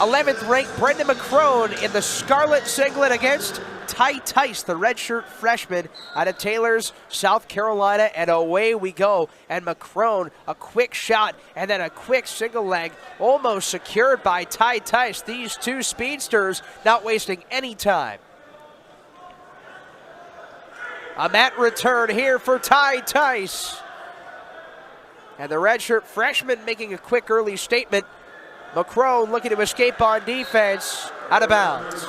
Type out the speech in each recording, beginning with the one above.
11th ranked Brendan McCrone in the scarlet singlet against Ty Tice, the redshirt freshman out of Taylors, South Carolina, and away we go. And McCrone, a quick shot and then a quick single leg, almost secured by Ty Tice. These two speedsters not wasting any time. A mat return here for Ty Tice. And the redshirt freshman making a quick early statement. McCrone looking to escape on defense, out of bounds.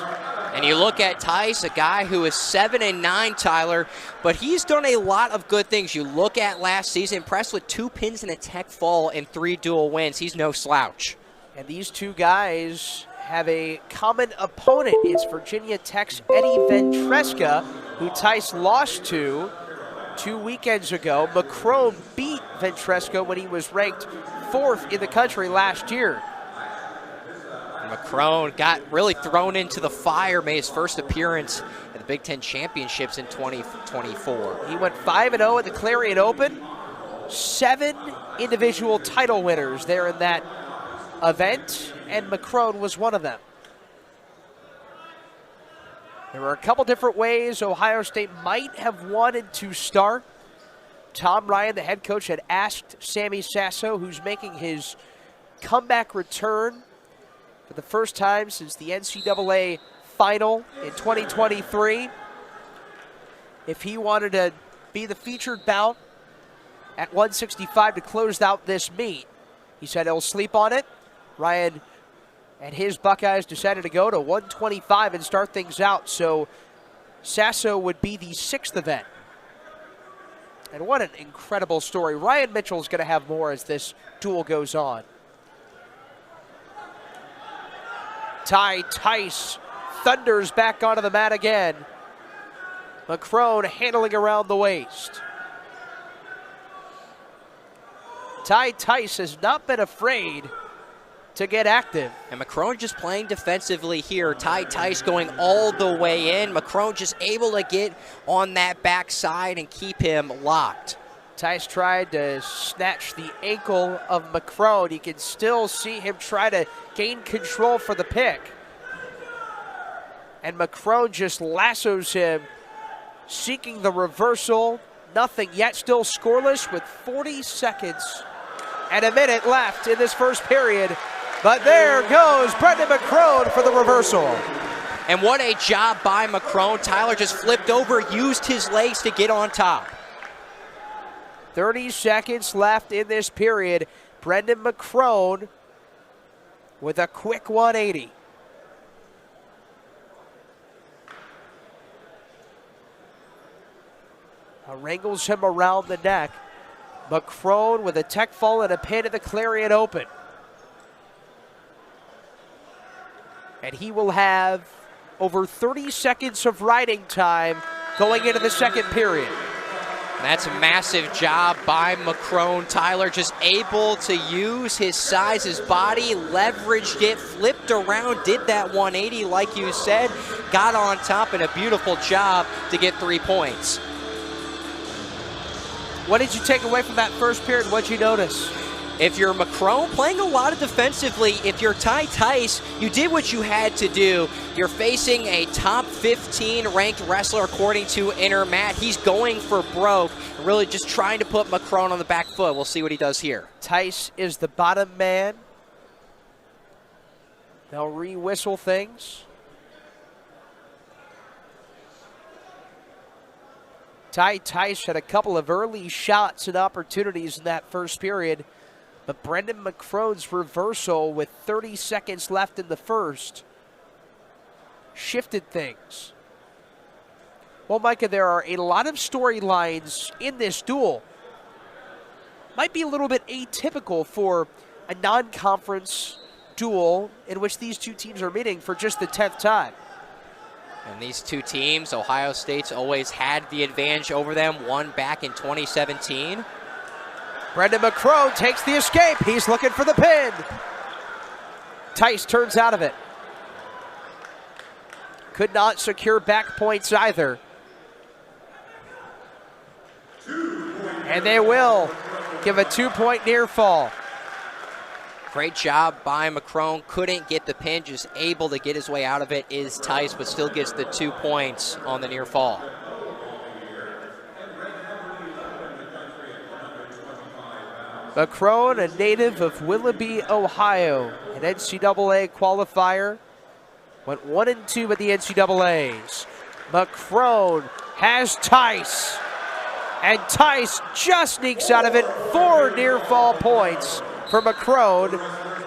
And you look at Tice, a guy who is 7-9, Tyler, but he's done a lot of good things. You look at last season, impressed with 2 pins and a tech fall and 3 dual wins. He's no slouch. And these two guys have a common opponent. It's Virginia Tech's Eddie Ventresca, who Tice lost to 2 weekends ago. McCrone beat Ventresca when he was ranked 4th in the country last year. McCrone got really thrown into the fire, made his first appearance at the Big Ten Championships in 2024. He went 5-0 at the Clarion Open. 7 individual title winners there in that event, and McCrone was one of them. There were a couple different ways Ohio State might have wanted to start. Tom Ryan, the head coach, had asked Sammy Sasso, who's making his comeback return for the first time since the NCAA final in 2023, if he wanted to be the featured bout at 165 to close out this meet. He said he'll sleep on it. Ryan and his Buckeyes decided to go to 125 and start things out, so Sasso would be the 6th event. And what an incredible story. Ryan Mitchell's going to have more as this duel goes on. Ty Tice thunders back onto the mat again. McCrone handling around the waist. Ty Tice has not been afraid to get active. And McCrone just playing defensively here. Ty Tice going all the way in. McCrone just able to get on that backside and keep him locked. Tice tried to snatch the ankle of McCrone. You can still see him try to gain control for the pick. And McCrone just lassos him, seeking the reversal. Nothing yet, still scoreless with 40 seconds and a minute left in this first period. But there goes Brendan McCrone for the reversal. And what a job by McCrone. Tyler just flipped over, used his legs to get on top. 30 seconds left in this period. Brendan McCrone with a quick 180. Wrangles him around the neck. McCrone with a tech fall and a pin at the Clarion Open. And he will have over 30 seconds of riding time going into the second period. That's a massive job by McCrone. Tyler just able to use his size, his body, leveraged it, flipped around, did that 180 like you said, got on top, and a beautiful job to get 3 points. What did you take away from that first period? What did you notice? If you're McCrone, playing a lot of defensively. If you're Ty Tice, you did what you had to do. You're facing a top 15 ranked wrestler according to Intermat. He's going for broke, really just trying to put McCrone on the back foot. We'll see what he does here. Tice is the bottom man. They'll re-whistle things. Ty Tice had a couple of early shots and opportunities in that first period, but Brendan McCrone's reversal with 30 seconds left in the first shifted things. Well, Micah, there are a lot of storylines in this duel. Might be a little bit atypical for a non-conference duel in which these two teams are meeting for just the 10th time. And these two teams, Ohio State's always had the advantage over them, one back in 2017. Brendan McCrone takes the escape. He's looking for the pin. Tice turns out of it. Could not secure back points either. And they will give a 2-point near fall. Great job by McCrone. Couldn't get the pin, just able to get his way out of it is Tice, but still gets the 2 points on the near fall. McCrone, a native of Willoughby, Ohio, an NCAA qualifier, went 1-2 at the NCAAs. McCrone has Tice, and Tice just sneaks out of it. 4 near fall points for McCrone,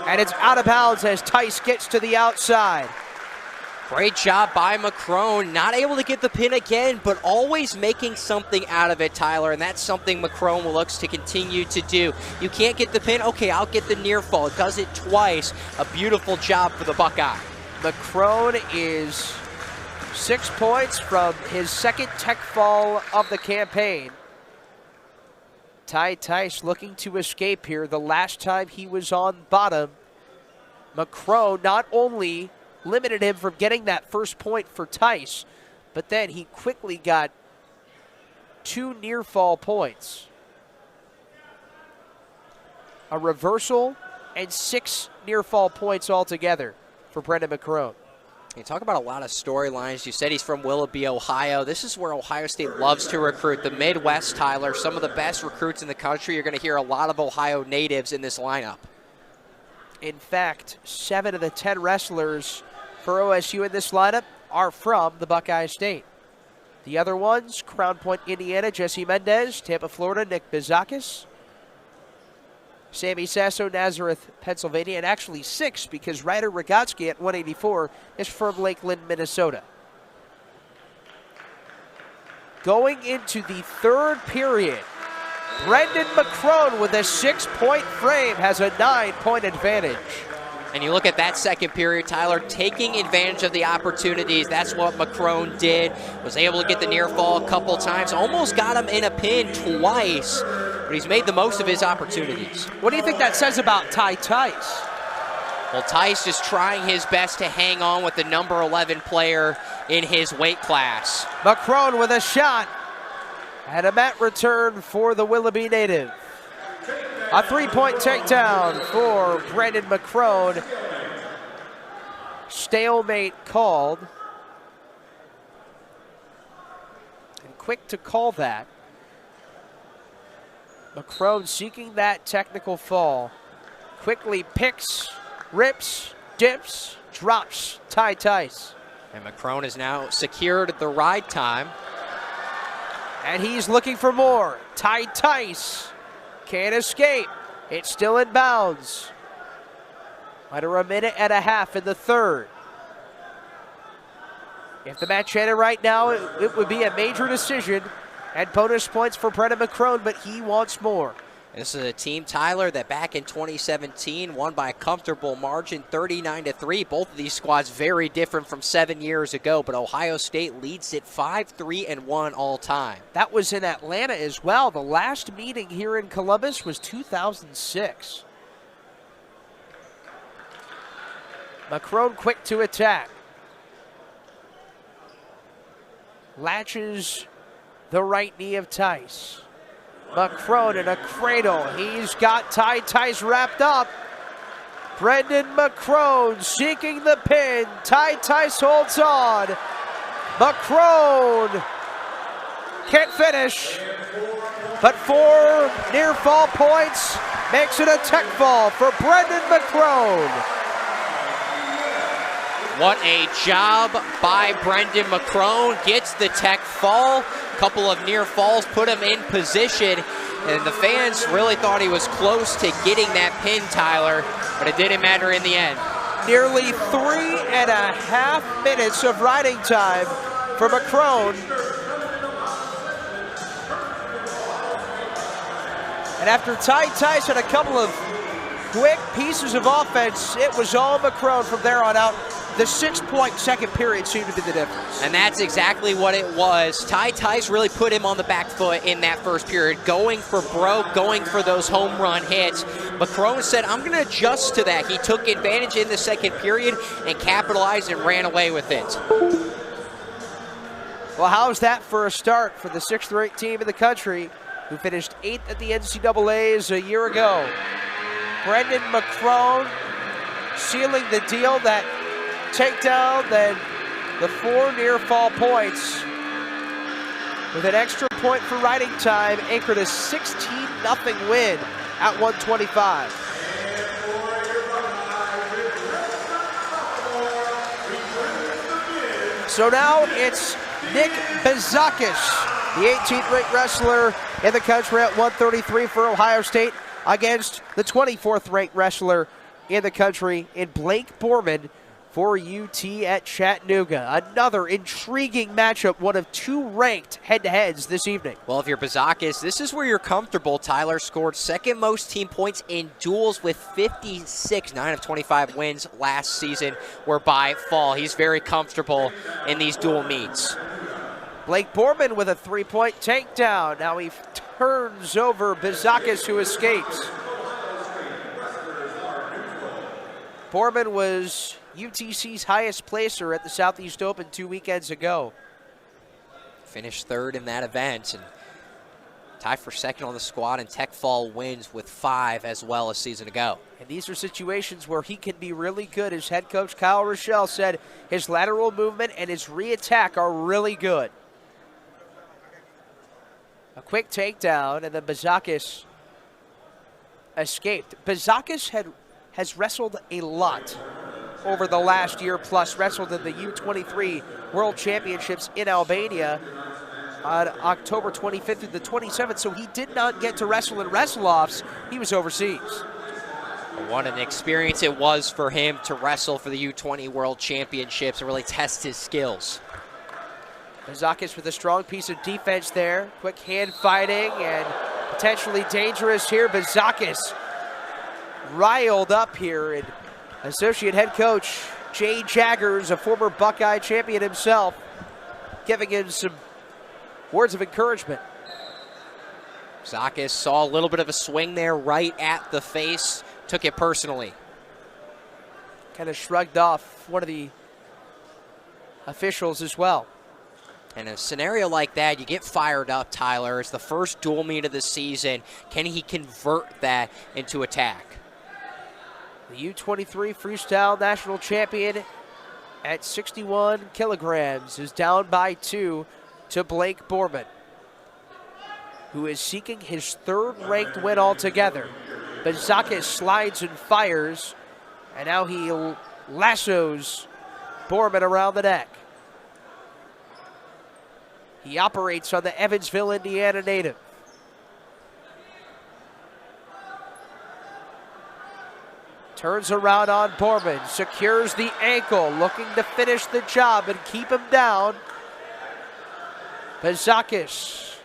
and it's out of bounds as Tice gets to the outside. Great job by McCrone. Not able to get the pin again, but always making something out of it, Tyler, and that's something McCrone looks to continue to do. You can't get the pin? Okay, I'll get the near fall. Does it twice. A beautiful job for the Buckeye. McCrone is 6 points from his second tech fall of the campaign. Ty Tice looking to escape here. The last time he was on bottom, McCrone not only limited him from getting that first point for Tice, but then he quickly got 2 near fall points. A reversal and 6 near fall points altogether for Brendan McCrone. You talk about a lot of storylines. You said he's from Willoughby, Ohio. This is where Ohio State loves to recruit. The Midwest, Tyler, some of the best recruits in the country. You're going to hear a lot of Ohio natives in this lineup. In fact, 7 of the 10 wrestlers for OSU in this lineup are from the Buckeye State. The other ones, Crown Point, Indiana, Jesse Mendez; Tampa, Florida, Nick Bizakis; Sammy Sasso, Nazareth, Pennsylvania, and actually 6 because Ryder Rogotsky at 184 is from Lakeland, Minnesota. Going into the third period, Brendan McCrone with a 6-point frame has a 9-point advantage. And you look at that second period, Tyler, taking advantage of the opportunities. That's what McCrone did. Was able to get the near fall a couple times. Almost got him in a pin twice, but he's made the most of his opportunities. What do you think that says about Ty Tice? Well, Tice just trying his best to hang on with the number 11 player in his weight class. McCrone with a shot and a mat return for the Willoughby native. A 3-point takedown for Brendan McCrone. Stalemate called. And quick to call that. McCrone seeking that technical fall. Quickly picks, rips, dips, drops Ty Tice. And McCrone has now secured the ride time. And he's looking for more. Ty Tice can't escape. It's still in bounds. Under a minute and a half in the third. If the match ended right now, it would be a major decision and bonus points for Brendan McCrone, but he wants more. This is a team, Tyler, that back in 2017 won by a comfortable margin, 39-3. Both of these squads very different from 7 years ago, but Ohio State leads it 5-3-1 all time. That was in Atlanta as well. The last meeting here in Columbus was 2006. McCrone quick to attack. Latches the right knee of Tice. McCrone in a cradle. He's got Ty Tice wrapped up. Brendan McCrone seeking the pin. Ty Tice holds on. McCrone can't finish, but 4 near fall points makes it a tech fall for Brendan McCrone. What a job by Brendan McCrone. Gets the tech fall. Couple of near falls put him in position, and the fans really thought he was close to getting that pin, Tyler, but it didn't matter in the end. Nearly 3.5 minutes of riding time for McCrone. And after Ty Tice had a couple of quick pieces of offense, it was all McCrone from there on out. The 6-point second period seemed to be the difference. And that's exactly what it was. Ty Tice really put him on the back foot in that first period, going for broke, going for those home run hits. McCrone said, I'm going to adjust to that. He took advantage in the second period and capitalized and ran away with it. Well, how's that for a start for the 6th-ranked team in the country who finished 8th at the NCAAs a year ago? Brendan McCrone sealing the deal. That takedown, then the 4 near fall points with an extra point for riding time anchored a 16-0 win at 125. So now it's Nick Bezakis, the 18th ranked wrestler in the country at 133 for Ohio State, against the 24th ranked wrestler in the country in Blake Borman for UT at Chattanooga. Another intriguing matchup, one of 2 ranked head-to-heads this evening. Well, if you're Bezakis, this is where you're comfortable. Tyler scored second most team points in duels with 56. 9 of 25 wins last season were by fall. He's very comfortable in these dual meets. Blake Borman with a 3-point takedown. Now he turns over Bezakis, who escapes. Borman was UTC's highest placer at the Southeast Open 2 weekends ago. Finished third in that event and tied for second on the squad, and Tech Fall wins with 5 as well a season ago. And these are situations where he can be really good. As head coach Kyle Rochelle said, his lateral movement and his re-attack are really good. A quick takedown, and then Bezakis escaped. Bezakis has wrestled a lot over the last year plus, wrestled in the U23 World Championships in Albania on October 25th through the 27th, so he did not get to wrestle in wrestle-offs. He was overseas. What an experience it was for him to wrestle for the U20 World Championships and really test his skills. Bezakis with a strong piece of defense there. Quick hand fighting and potentially dangerous here. Bezakis riled up here, and associate head coach Jay Jaggers, a former Buckeye champion himself, giving him some words of encouragement. Bezakis saw a little bit of a swing there right at the face, took it personally. Kind of shrugged off one of the officials as well. In a scenario like that, you get fired up, Tyler. It's the first dual meet of the season. Can he convert that into attack? The U23 Freestyle National Champion at 61 kilograms is down by 2 to Blake Borman, who is seeking his 3rd ranked win altogether. Bezakis slides and fires, and now he lassos Borman around the neck. He operates on the Evansville, Indiana native. Turns around on Borman, secures the ankle, looking to finish the job and keep him down. Bezakis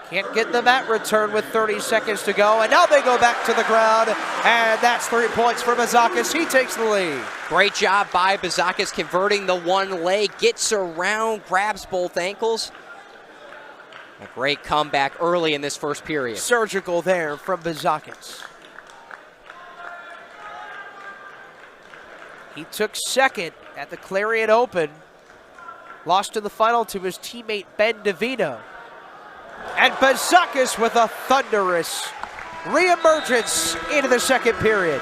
can't get the mat return with 30 seconds to go, and now they go back to the ground, and that's 3 points for Bezakis. He takes the lead. Great job by Bezakis converting the one leg, gets around, grabs both ankles. A great comeback early in this first period. Surgical there from Bezakis. He took second at the Clarion Open, lost in the final to his teammate Ben DeVino. And Bezakis with a thunderous reemergence into the second period.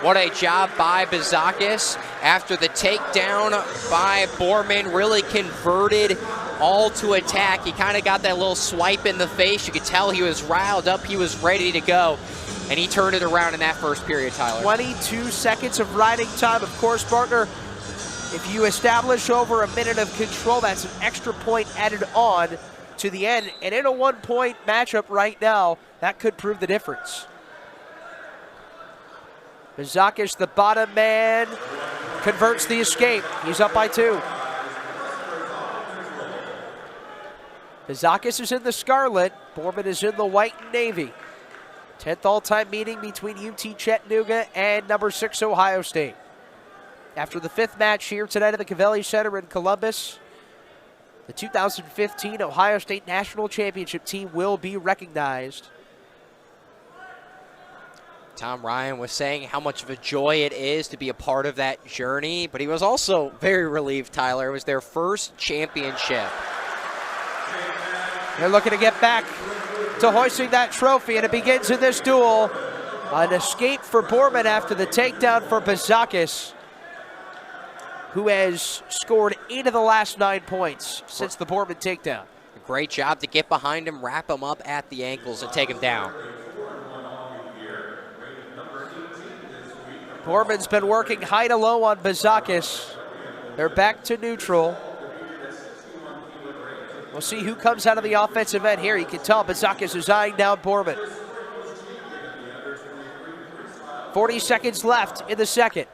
What a job by Bezakis. After the takedown by Borman, really converted all to attack. He kind of got that little swipe in the face. You could tell he was riled up. He was ready to go. And he turned it around in that first period, Tyler. 22 seconds of riding time. Of course, partner, if you establish over a minute of control, that's an extra point added on to the end. And in a 1-point matchup right now, that could prove the difference. Bezakis, the bottom man, converts the escape. He's up by 2. Bezakis is in the scarlet. Borman is in the white and navy. 10th all-time meeting between UT Chattanooga and number 6 Ohio State. After the 5th match here tonight at the Covelli Center in Columbus, the 2015 Ohio State National Championship team will be recognized. Tom Ryan was saying how much of a joy it is to be a part of that journey, but he was also very relieved, Tyler. It was their first championship. They're looking to get back to hoisting that trophy, and it begins in this duel. An escape for Borman after the takedown for Bazakis, who has scored 8 of the last 9 points since the Borman takedown. Great job to get behind him, wrap him up at the ankles, and take him down. Borman's been working high to low on Bazakis. They're back to neutral. We'll see who comes out of the offensive end here. You can tell Bazakis is eyeing down Borman. 40 seconds left in the second.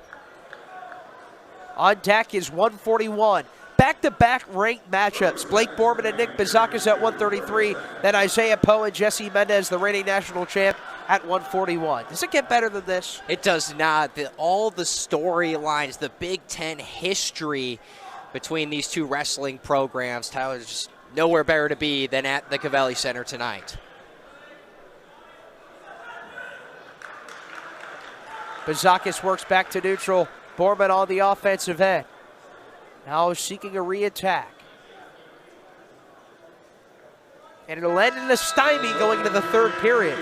On deck is 141. Back-to-back ranked matchups. Blake Borman and Nick Bazakis at 133. Then Isaiah Poe and Jesse Mendez, the reigning national champ, at 141. Does it get better than this? It does not. All the storylines, the Big Ten history between these two wrestling programs, Tyler's just nowhere better to be than at the Covelli Center tonight. Bazakis works back to neutral. Borman on the offensive end. Now seeking a re-attack. And it'll end in a stymie going into the third period.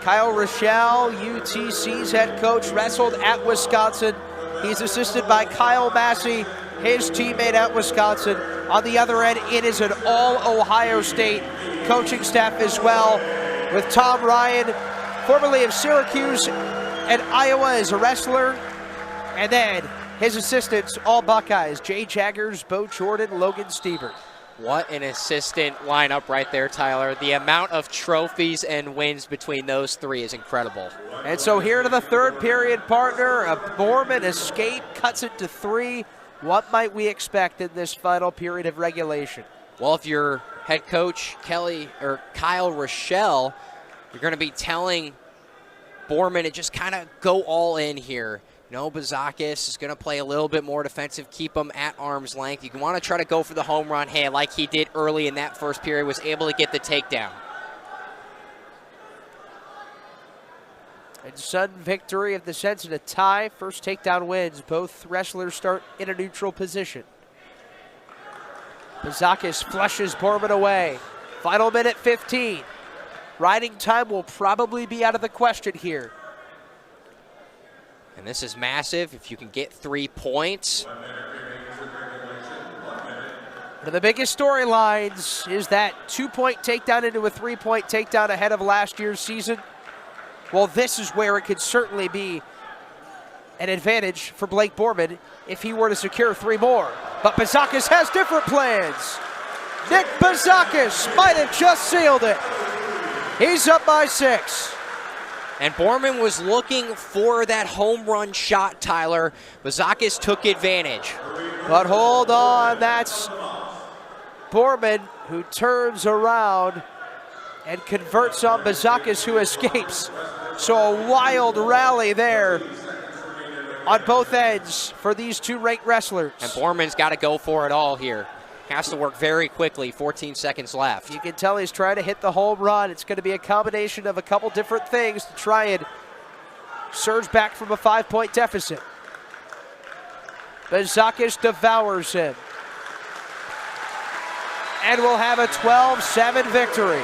Kyle Rochelle, UTC's head coach, wrestled at Wisconsin. He's assisted by Kyle Massey, his teammate at Wisconsin. On the other end, it is an all-Ohio State coaching staff as well, with Tom Ryan, formerly of Syracuse and Iowa, as a wrestler. And then his assistants, all Buckeyes: Jay Jaggers, Bo Jordan, Logan Stieber. What an assistant lineup right there, Tyler. The amount of trophies and wins between those three is incredible. And so here to the third period, partner. A Borman escape, cuts it to 3. What might we expect in this final period of regulation? Well, if you're head coach Kyle Rochelle, you're going to be telling Borman to just kind of go all in here. Bazakis is going to play a little bit more defensive, keep him at arm's length. You want to try to go for the home run, hey, like he did early in that first period, was able to get the takedown. And sudden victory of the Sens in a tie. First takedown wins. Both wrestlers start in a neutral position. Bazakis flushes Borman away. Final minute 15. Riding time will probably be out of the question here. And this is massive if you can get 3 points. One of the biggest storylines is that 2-point takedown into a 3-point takedown ahead of last year's season. Well, this is where it could certainly be an advantage for Blake Borman if he were to secure 3 more. But Bazakis has different plans. Nick Bazakis might have just sealed it. He's up by 6. And Borman was looking for that home run shot, Tyler. Bazakis took advantage. But hold on, that's Borman who turns around and converts on Bazakis, who escapes. So a wild rally there on both ends for these two ranked wrestlers. And Borman's got to go for it all here. Has to work very quickly, 14 seconds left. You can tell he's trying to hit the home run. It's going to be a combination of a couple different things to try and surge back from a 5-point deficit. Bazakis devours him. And we'll have a 12-7 victory.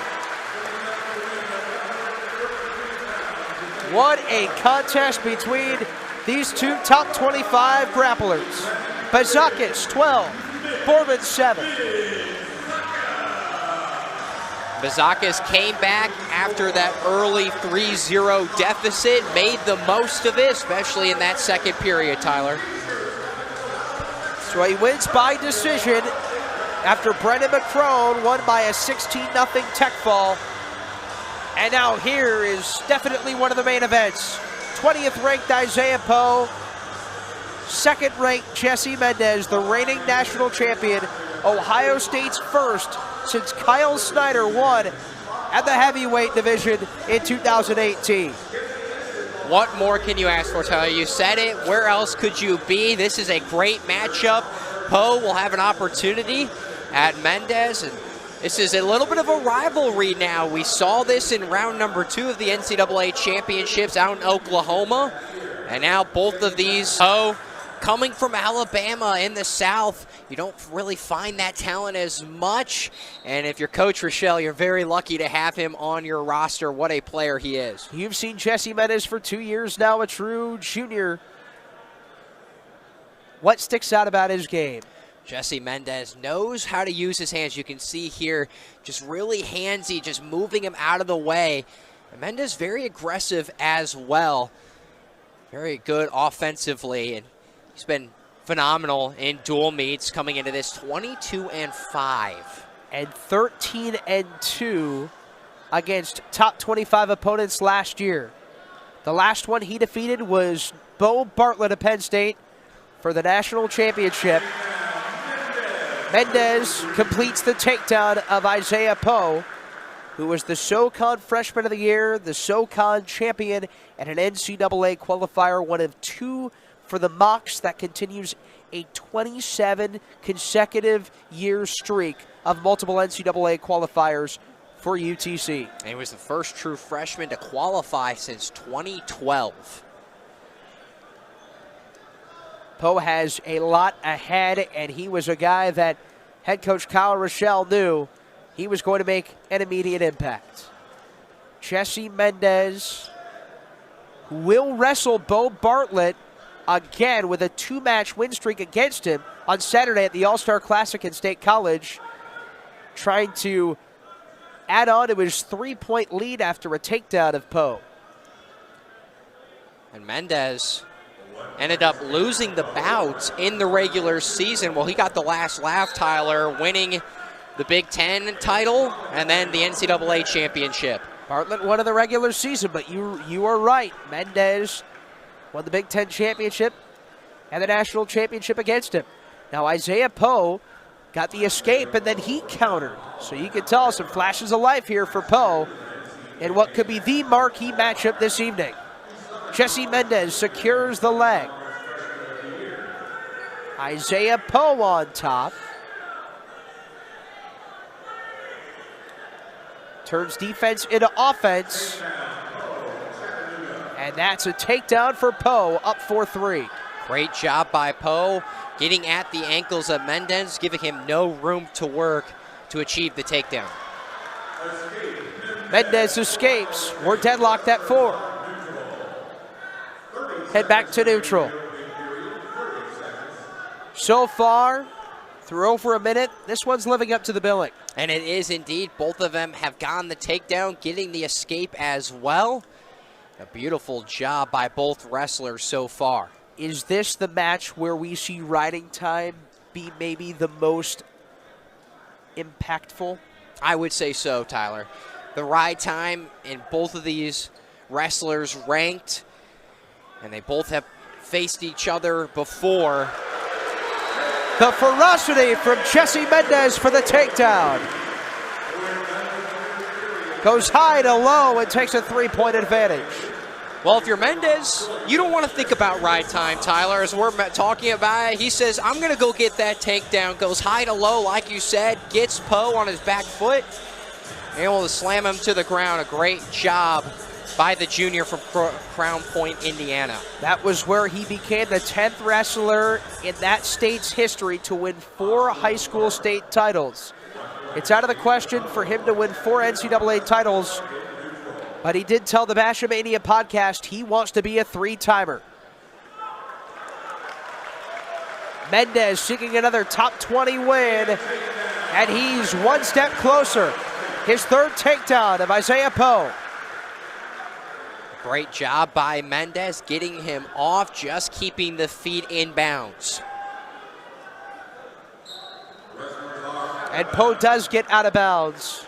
What a contest between these two top 25 grapplers. Bazakis 12. Borman 7. Bazakis came back after that early 3-0 deficit, made the most of it, especially in that second period, Tyler. So he wins by decision after Brendan McCrone won by a 16-0 tech fall. And now here is definitely one of the main events. 20th ranked Isaiah Poe. Second ranked Jesse Mendez, the reigning national champion, Ohio State's first since Kyle Snyder won at the heavyweight division in 2018. What more can you ask for, Tyler? You said it. Where else could you be? This is a great matchup. Poe will have an opportunity at Mendez, and this is a little bit of a rivalry now. We saw this in round number 2 of the NCAA championships out in Oklahoma, and now both of these coming from Alabama in the South, you don't really find that talent as much. And if you're Coach Rochelle, you're very lucky to have him on your roster. What a player he is. You've seen Jesse Mendez for 2 years now, a true junior. What sticks out about his game? Jesse Mendez knows how to use his hands. You can see here, just really handsy, just moving him out of the way. And Mendez very aggressive as well. Very good offensively, and he's been phenomenal in dual meets coming into this 22-5. And 13-2 against top 25 opponents last year. The last one he defeated was Bo Bartlett of Penn State for the national championship. Mendez completes the takedown of Isaiah Poe, who was the SoCon Freshman of the Year, the SoCon champion, and an NCAA qualifier, one of 2 for the Mocs. That continues a 27 consecutive year streak of multiple NCAA qualifiers for UTC. And he was the first true freshman to qualify since 2012. Poe has a lot ahead, and he was a guy that head coach Kyle Rochelle knew he was going to make an immediate impact. Jesse Mendez will wrestle Bo Bartlett again with a 2-match win streak against him on Saturday at the All-Star Classic in State College, trying to add on to his 3-point lead after a takedown of Poe. And Mendez ended up losing the bout in the regular season. Well, he got the last laugh, Tyler, winning the Big Ten title and then the NCAA championship. Bartlett won in the regular season, but you are right. Mendez won the Big Ten championship and the national championship against him. Now, Isaiah Poe got the escape, and then he countered. So you can tell some flashes of life here for Poe in what could be the marquee matchup this evening. Jesse Mendez secures the leg. Isaiah Poe on top. Turns defense into offense. And that's a takedown for Poe, up 4-3. Great job by Poe, getting at the ankles of Mendez, giving him no room to work to achieve the takedown. Mendez escapes. We're deadlocked at 4. Head back to neutral. So far, through over a minute, this one's living up to the billing. And it is indeed. Both of them have gotten the takedown, getting the escape as well. A beautiful job by both wrestlers so far. Is this the match where we see riding time be maybe the most impactful? I would say so, Tyler. The ride time in both of these wrestlers ranked, and they both have faced each other before. The ferocity from Jesse Mendez for the takedown. Goes high to low and takes a 3-point advantage. Well, if you're Mendez, you don't want to think about ride time, Tyler. As we're talking about it, he says, I'm going to go get that takedown. Goes high to low, like you said, gets Poe on his back foot, able to slam him to the ground. A great job by the junior from Crown Point, Indiana. That was where he became the 10th wrestler in that state's history to win 4 high school state titles. It's out of the question for him to win 4 NCAA titles, but he did tell the Basham-Mania podcast he wants to be a 3-timer. Mendez seeking another top 20 win, and he's one step closer. His 3rd takedown of Isaiah Poe. Great job by Mendez, getting him off, just keeping the feet in bounds. And Poe does get out of bounds.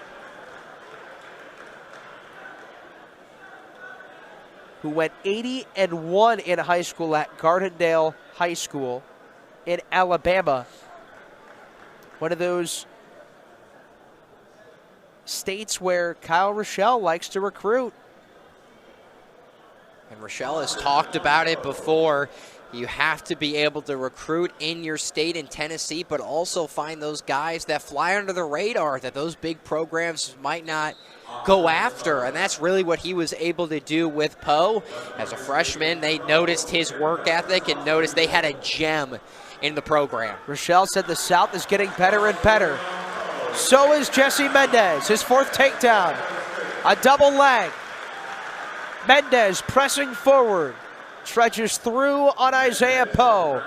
Who went 80-1 in high school at Gardendale High School in Alabama. One of those states where Kyle Rochelle likes to recruit. And Rochelle has talked about it before. You have to be able to recruit in your state in Tennessee, but also find those guys that fly under the radar that those big programs might not go after, and that's really what he was able to do with Poe. As a freshman, they noticed his work ethic and noticed they had a gem in the program. Rochelle said the South is getting better and better. So is Jesse Mendez, his 4th takedown. A double leg. Mendez pressing forward, trudges through on Isaiah Poe.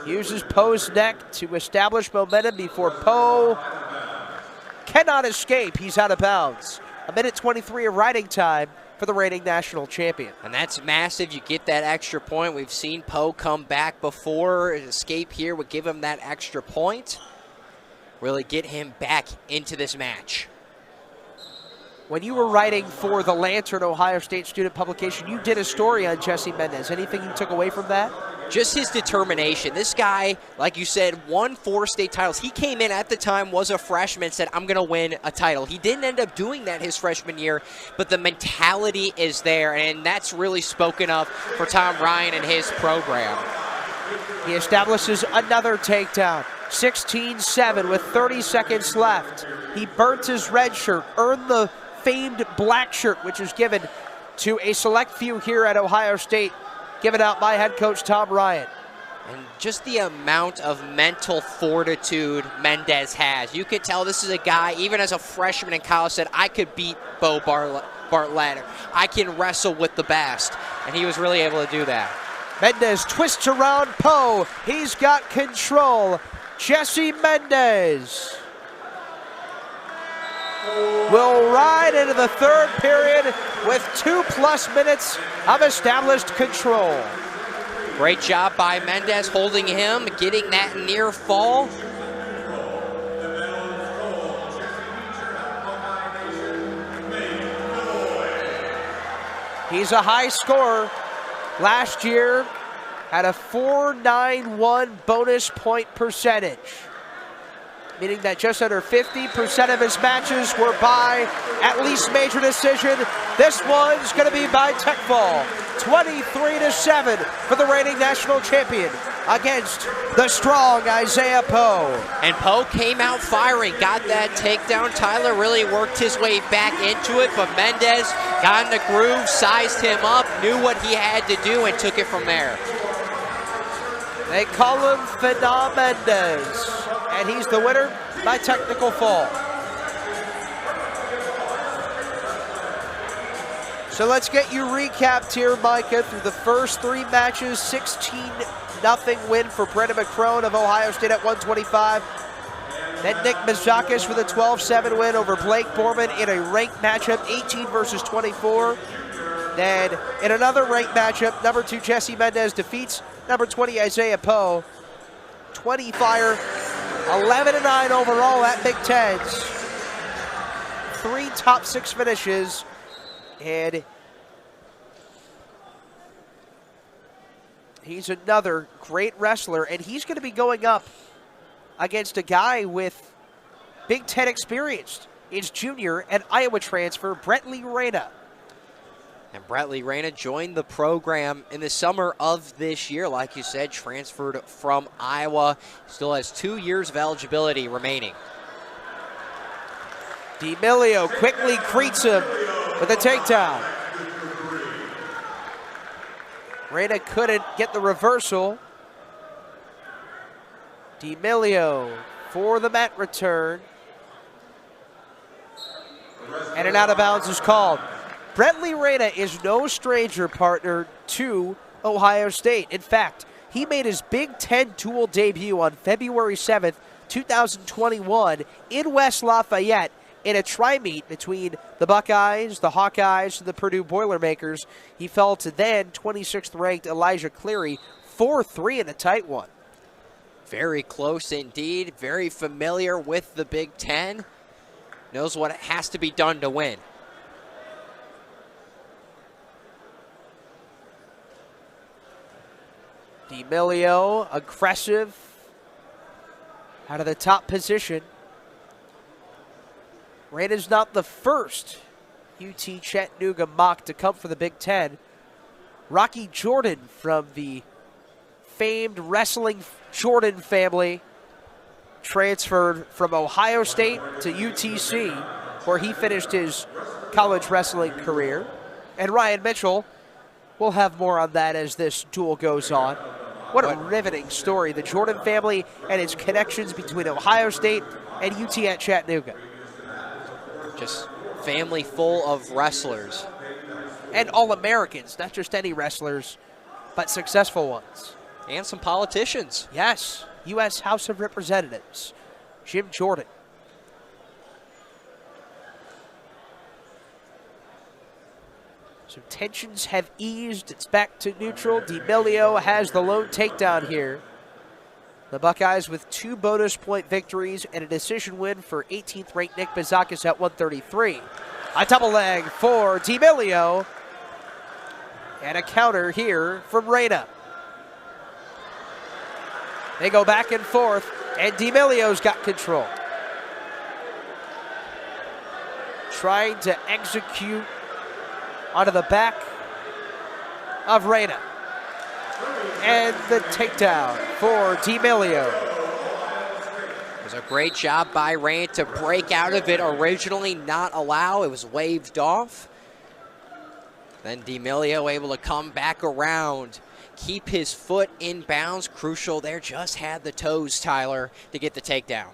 Uses Poe's neck to establish momentum before Poe cannot escape. He's out of bounds. 1:23 of riding time for the reigning national champion. And that's massive. You get that extra point. We've seen Poe come back before. Escape here would give him that extra point. Really get him back into this match. When you were writing for the Lantern Ohio State student publication, you did a story on Jesse Mendez. Anything you took away from that? Just his determination. This guy, like you said, won 4 state titles. He came in at the time, was a freshman, said, I'm going to win a title. He didn't end up doing that his freshman year, but the mentality is there, and that's really spoken of for Tom Ryan and his program. He establishes another takedown. 16-7 with 30 seconds left. He burnt his red shirt, earned the famed black shirt, which is given to a select few here at Ohio State, given out by head coach Tom Ryan. And just the amount of mental fortitude Mendez has. You could tell this is a guy, even as a freshman in college, said, I could beat Bo Bartlett. I can wrestle with the best. And he was really able to do that. Mendez twists around Poe. He's got control. Jesse Mendez will ride into the 3rd period with 2+ minutes of established control. Great job by Mendez holding him, getting that near fall. He's a high scorer. Last year had a .491 bonus point percentage, meaning that just under 50% of his matches were by at least major decision. This one's going to be by tech fall. 23-7 for the reigning national champion against the strong Isaiah Poe. And Poe came out firing, got that takedown. Tyler really worked his way back into it, but Mendez got in the groove, sized him up, knew what he had to do, and took it from there. They call him Phenom Mendez, and he's the winner by technical fall. So let's get you recapped here, Micah, through the first 3 matches. 16-0 win for Brendan McCrone of Ohio State at 125. Then Nick Mizakis with a 12-7 win over Blake Borman in a ranked matchup, 18 versus 24. Then in another ranked matchup, number 2 Jesse Mendez defeats number 20 Isaiah Poe. 20 fire, 11-9 overall at Big Tens. 3 top 6 finishes. And he's another great wrestler, and he's going to be going up against a guy with Big Ten experience. It's junior and Iowa transfer Brentley Reyna. And Brentley Reyna joined the program in the summer of this year. Like you said, transferred from Iowa. Still has 2 years of eligibility remaining. D'Emilio quickly greets him with a takedown. Reyna couldn't get the reversal. D'Emilio for the mat return. And an out of bounds is called. Brentley Reyna is no stranger, partner, to Ohio State. In fact, he made his Big Ten dual debut on February 7th, 2021 in West Lafayette in a tri-meet between the Buckeyes, the Hawkeyes, and the Purdue Boilermakers. He fell to then 26th ranked Elijah Cleary, 4-3 in a tight one. Very close indeed, very familiar with the Big Ten. Knows what has to be done to win. D'Emilio, aggressive, out of the top position. Reyna's not the first UT Chattanooga mock to come for the Big Ten. Rocky Jordan from the famed wrestling Jordan family transferred from Ohio State to UTC, where he finished his college wrestling career. And Ryan Mitchell, we'll have more on that as this duel goes on. What a riveting story, the Jordan family and its connections between Ohio State and UT at Chattanooga. Just family full of wrestlers. And All-Americans, not just any wrestlers, but successful ones. And some politicians. Yes, U.S. House of Representatives, Jim Jordan. So tensions have eased. It's back to neutral. D'Amelio has the lone takedown here. The Buckeyes with 2 bonus point victories and a decision win for 18th ranked Nick Bizakis at 133. A double leg for D'Amelio. And a counter here from Reyna. They go back and forth, and D'Amelio's got control. Trying to execute onto the back of Reyna. And the takedown for D'Amelio. It was a great job by Reyna to break out of it. Originally not allow, it was waved off. Then D'Amelio able to come back around, keep his foot in bounds. Crucial there, just had the toes, Tyler, to get the takedown.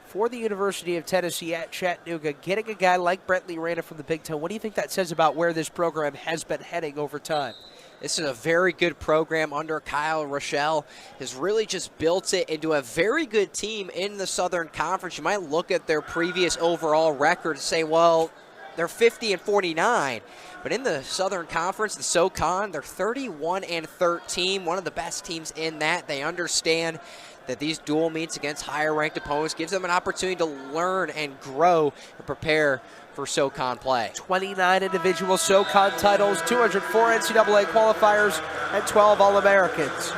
For the University of Tennessee at Chattanooga, getting a guy like Brentley Reyna from the Big Ten, what do you think that says about where this program has been heading over time? This is a very good program under Kyle Rochelle. Has really just built it into a very good team in the Southern Conference. You might look at their previous overall record and say, well, they're 50-49. But in the Southern Conference, the SoCon, they're 31-13, one of the best teams in that. They understand that these dual meets against higher-ranked opponents gives them an opportunity to learn and grow and prepare for SoCon play. 29 individual SoCon titles, 204 NCAA qualifiers, and 12 All-Americans.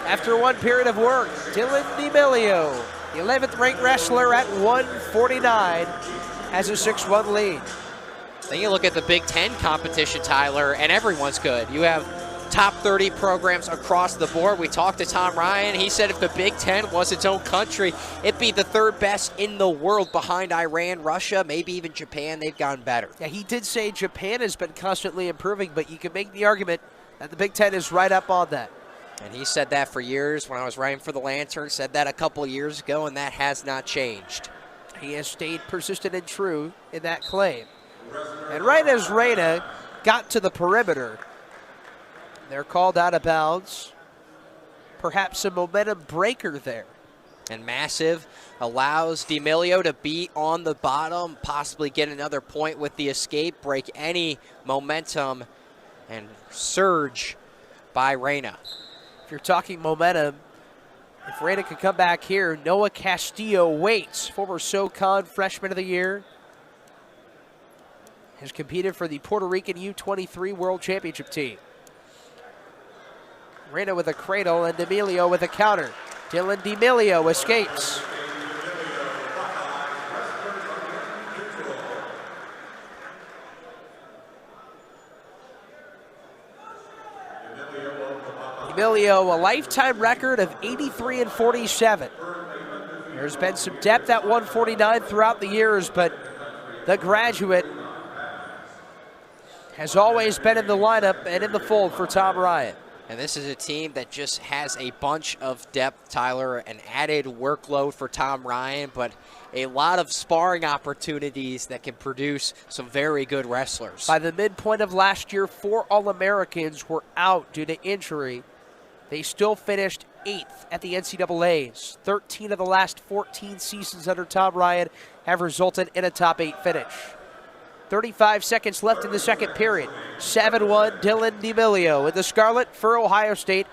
After one period of work, Dylan D'Amelio, the 11th ranked wrestler at 149, has a 6-1 lead. Then you look at the Big Ten competition, Tyler, and everyone's good. You have top 30 programs across the board. We talked to Tom Ryan. He said if the Big Ten was its own country, it'd be the 3rd best in the world behind Iran, Russia, maybe even Japan. They've gotten better. Yeah, he did say Japan has been constantly improving, but you can make the argument that the Big Ten is right up on that. And he said that for years when I was writing for the Lantern, said that a couple years ago, and that has not changed. He has stayed persistent and true in that claim. And right as Reyna got to the perimeter, they're called out of bounds. Perhaps a momentum breaker there. And massive allows D'Amelio to be on the bottom, possibly get another point with the escape, break any momentum, and surge by Reyna. If you're talking momentum, if Reyna could come back here, Noah Castillo waits, former SoCon Freshman of the Year. Has competed for the Puerto Rican U23 World Championship team. Reyna with a cradle and D'Amelio with a counter. Dylan D'Amelio escapes. D'Amelio, a lifetime record of 83-47. There's been some depth at 149 throughout the years, but the graduate has always been in the lineup and in the fold for Tom Ryan. And this is a team that just has a bunch of depth, Tyler, an added workload for Tom Ryan, but a lot of sparring opportunities that can produce some very good wrestlers. By the midpoint of last year, 4 All-Americans were out due to injury. They still finished 8th at the NCAAs. 13 of the last 14 seasons under Tom Ryan have resulted in a top 8 finish. 35 seconds left in the second period. 7-1 Dylan D'Amelio in the scarlet for Ohio State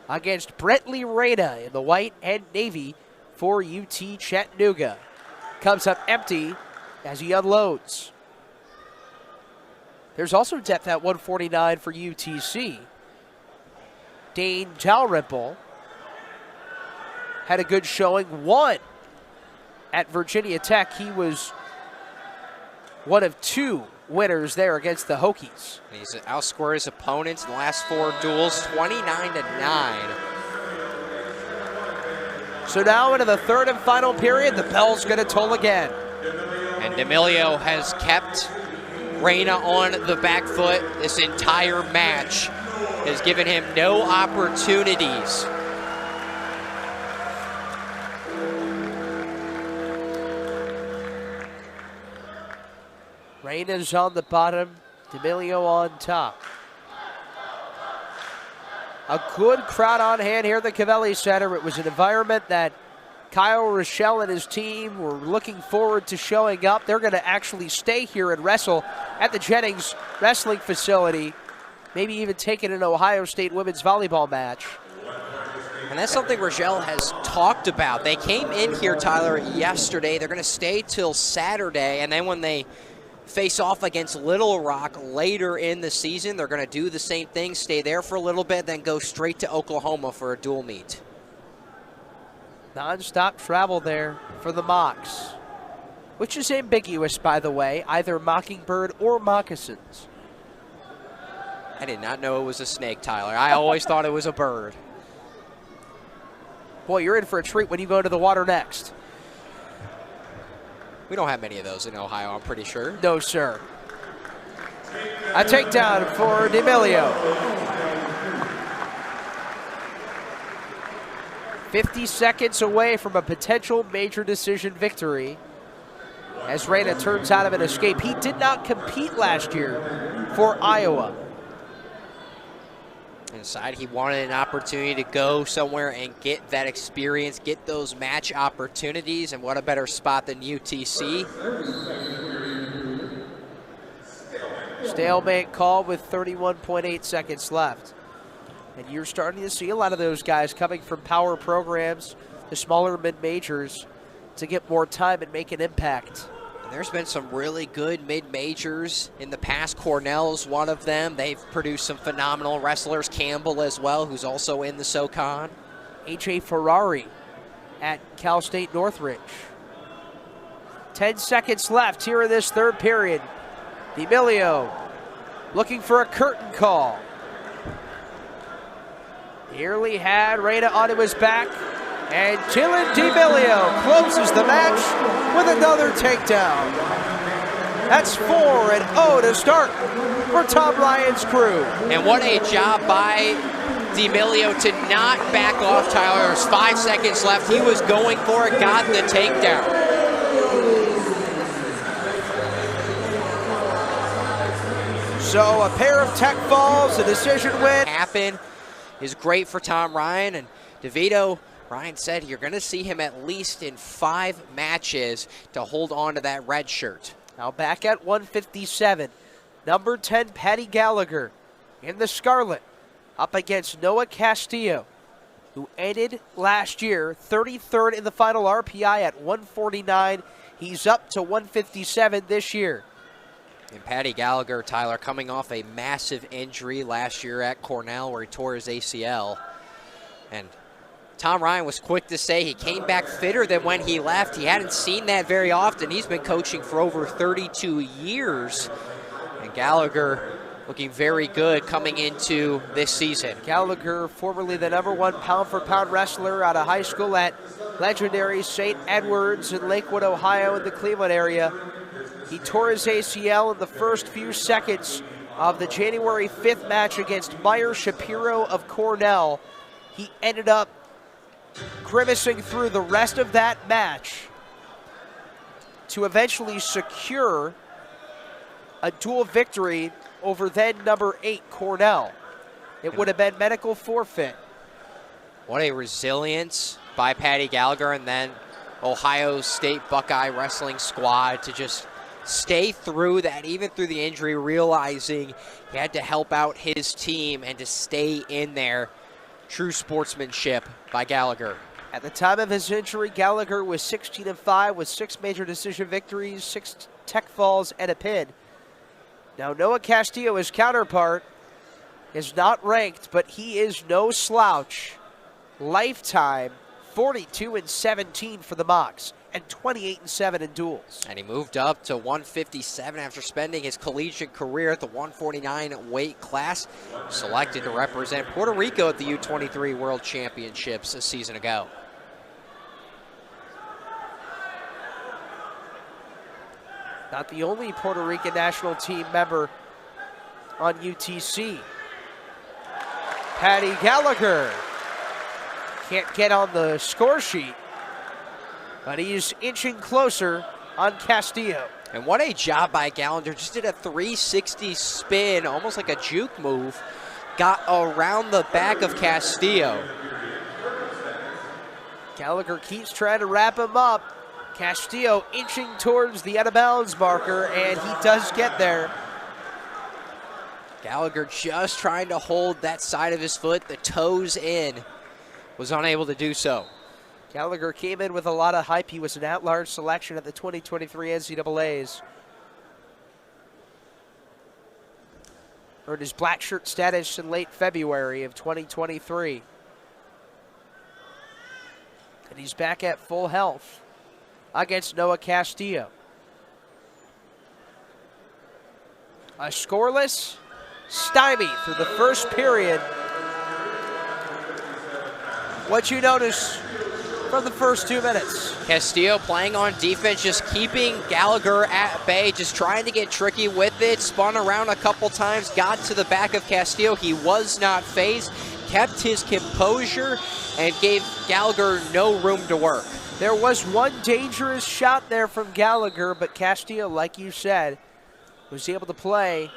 against Brentley Reyna in the white and navy for UT Chattanooga. Comes up empty as he unloads. There's also depth at 149 for UTC. Dane Dalrymple had a good showing, won at Virginia Tech. He was one of 2 winners there against the Hokies. He's outscored his opponents in the last 4 duels, 29-9. So now into the third and final period, the bell's going to toll again. And D'Amelio has kept Reyna on the back foot this entire match, has given him no opportunities. Reyna's on the bottom, D'Amelio on top. A good crowd on hand here at the Covelli Center. It was an environment that Kyle Rochelle and his team were looking forward to showing up. They're going to actually stay here and wrestle at the Jennings Wrestling Facility, maybe even take it an Ohio State women's volleyball match. And that's something Rochelle has talked about. They came in here, Tyler, yesterday. They're going to stay till Saturday, and then when they face off against Little Rock later in the season, they're going to do the same thing, stay there for a little bit, then go straight to Oklahoma for a dual meet. Non-stop travel there for the Mocs, which is ambiguous, by the way, either Mockingbird or Moccasins. I did not know it was a snake, Tyler. I always thought it was a bird. Boy, you're in for a treat when you go to the water next. We don't have many of those in Ohio, I'm pretty sure. No, sir. A takedown for D'Amelio. 50 seconds away from a potential major decision victory as Reyna turns out of an escape. He did not compete last year for Iowa. Inside, he wanted an opportunity to go somewhere and get that experience, get those match opportunities, and what a better spot than UTC. Stalemate call with 31.8 seconds left. And you're starting to see a lot of those guys coming from power programs, the smaller mid-majors, to get more time and make an impact. There's been some really good mid-majors in the past. Cornell's one of them. They've produced some phenomenal wrestlers. Campbell as well, who's also in the SoCon. A.J. Ferrari at Cal State Northridge. 10 seconds left here in this third period. D'Amelio looking for a curtain call. Nearly had Reyna onto his back. And Dylan D'Amelio closes the match with another takedown. That's 4-0 to start for Tom Ryan's crew. And what a job by D'Amelio to not back off, Tyler. There's 5 seconds left. He was going for it, got the takedown. So a pair of tech falls, a decision win. Happen is great for Tom Ryan, and DeVito, Ryan said you're going to see him at least in 5 matches to hold on to that red shirt. Now back at 157, number 10, Patty Gallagher in the scarlet up against Noah Castillo, who ended last year 33rd in the final RPI at 149. He's up to 157 this year. And Patty Gallagher, Tyler, coming off a massive injury last year at Cornell where he tore his ACL. And Tom Ryan was quick to say he came back fitter than when he left. He hadn't seen that very often. He's been coaching for over 32 years. And Gallagher looking very good coming into this season. Gallagher, formerly the #1 pound-for-pound wrestler out of high school at legendary St. Edwards in Lakewood, Ohio in the Cleveland area. He tore his ACL in the first few seconds of the January 5th match against Meyer Shapiro of Cornell. He ended up grimacing through the rest of that match to eventually secure a dual victory over then number 8 Cornell. It would have been medical forfeit. What a resilience by Patty Gallagher and then Ohio State Buckeye wrestling squad to just stay through that, even through the injury, realizing he had to help out his team and to stay in there. True sportsmanship by Gallagher. At the time of his injury, Gallagher was 16-5 with 6 major decision victories, 6 tech falls, and a pin. Now Noah Castillo, his counterpart, is not ranked, but he is no slouch. Lifetime 42-17 for the Mocs and 28-7 in duels. And he moved up to 157 after spending his collegiate career at the 149 weight class. Selected to represent Puerto Rico at the U23 World Championships a season ago. Not the only Puerto Rican national team member on UTC. Patty Gallagher can't get on the score sheet, but he's inching closer on Castillo. And what a job by Gallagher. Just did a 360 spin, almost like a juke move. Got around the back of Castillo. Gallagher keeps trying to wrap him up. Castillo inching towards the out-of-bounds marker, and he does get there. Gallagher just trying to hold that side of his foot, the toes in. Was unable to do so. Gallagher came in with a lot of hype. He was an at-large selection at the 2023 NCAAs. Earned his black shirt status in late February of 2023. And he's back at full health against Noah Castillo. A scoreless stymie through the first period. What'd you notice from the first 2 minutes? Castillo playing on defense, just keeping Gallagher at bay, just trying to get tricky with it. Spun around a couple times, got to the back of Castillo. He was not phased, kept his composure, and gave Gallagher no room to work. There was one dangerous shot there from Gallagher, but Castillo, like you said, was able to play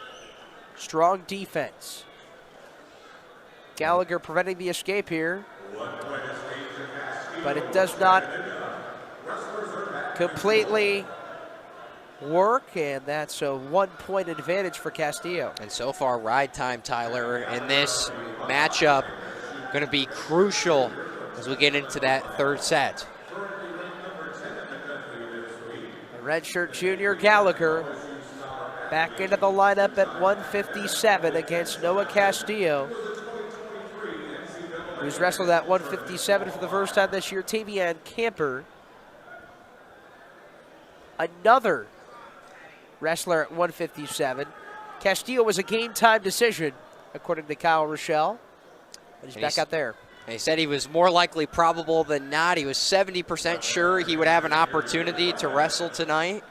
strong defense. Gallagher preventing the escape here, but it does not completely work, and that's a 1-point advantage for Castillo. And so far, ride time, Tyler, in this matchup going to be crucial as we get into that third set. Redshirt junior Gallagher back into the lineup at 157 against Noah Castillo, who's wrestled at 157 for the first time this year. Tavian Camper, another wrestler at 157. Castillo was a game-time decision, according to Kyle Rochelle, but he's back out there. He said he was more likely probable than not. He was 70% sure he would have an opportunity to wrestle tonight.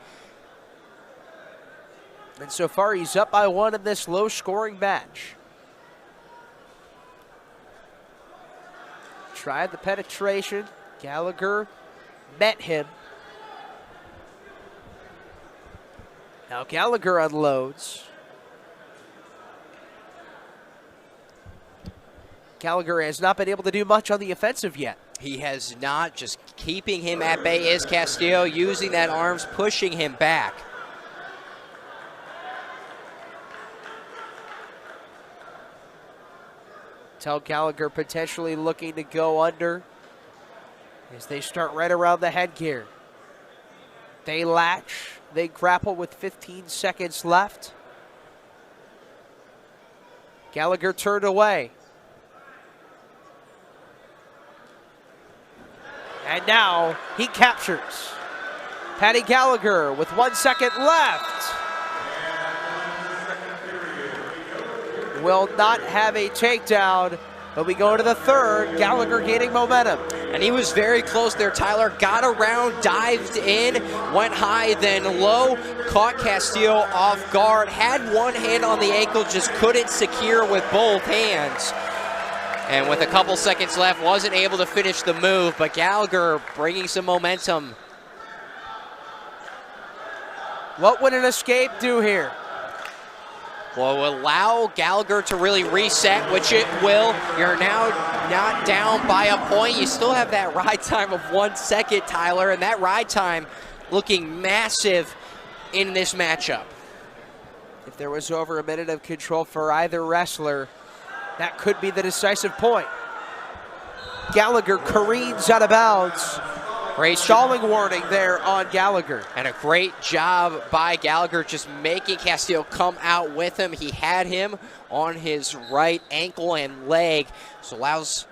And so far, he's up by 1 in this low-scoring match. Tried the penetration. Gallagher met him. Now Gallagher unloads. Gallagher has not been able to do much on the offensive yet. He has not. Just keeping him at bay is Castillo, using that arms, pushing him back. Tell Gallagher potentially looking to go under as they start right around the headgear. They latch, they grapple with 15 seconds left. Gallagher turned away. And now he captures. Patty Gallagher with 1 second left. Will not have a takedown, but we go to the third. Gallagher gaining momentum. And he was very close there, Tyler. Got around, dived in, went high, then low, caught Castillo off guard, had one hand on the ankle, just couldn't secure with both hands. And with a couple seconds left, wasn't able to finish the move, but Gallagher bringing some momentum. What would an escape do here? Will allow Gallagher to really reset, which it will. You're now not down by a point. You still have that ride time of 1 second, Tyler, and that ride time looking massive in this matchup. If there was over a minute of control for either wrestler, that could be the decisive point. Gallagher careens out of bounds. Great stalling warning there on Gallagher. And a great job by Gallagher just making Castillo come out with him. He had him on his right ankle and leg, so allows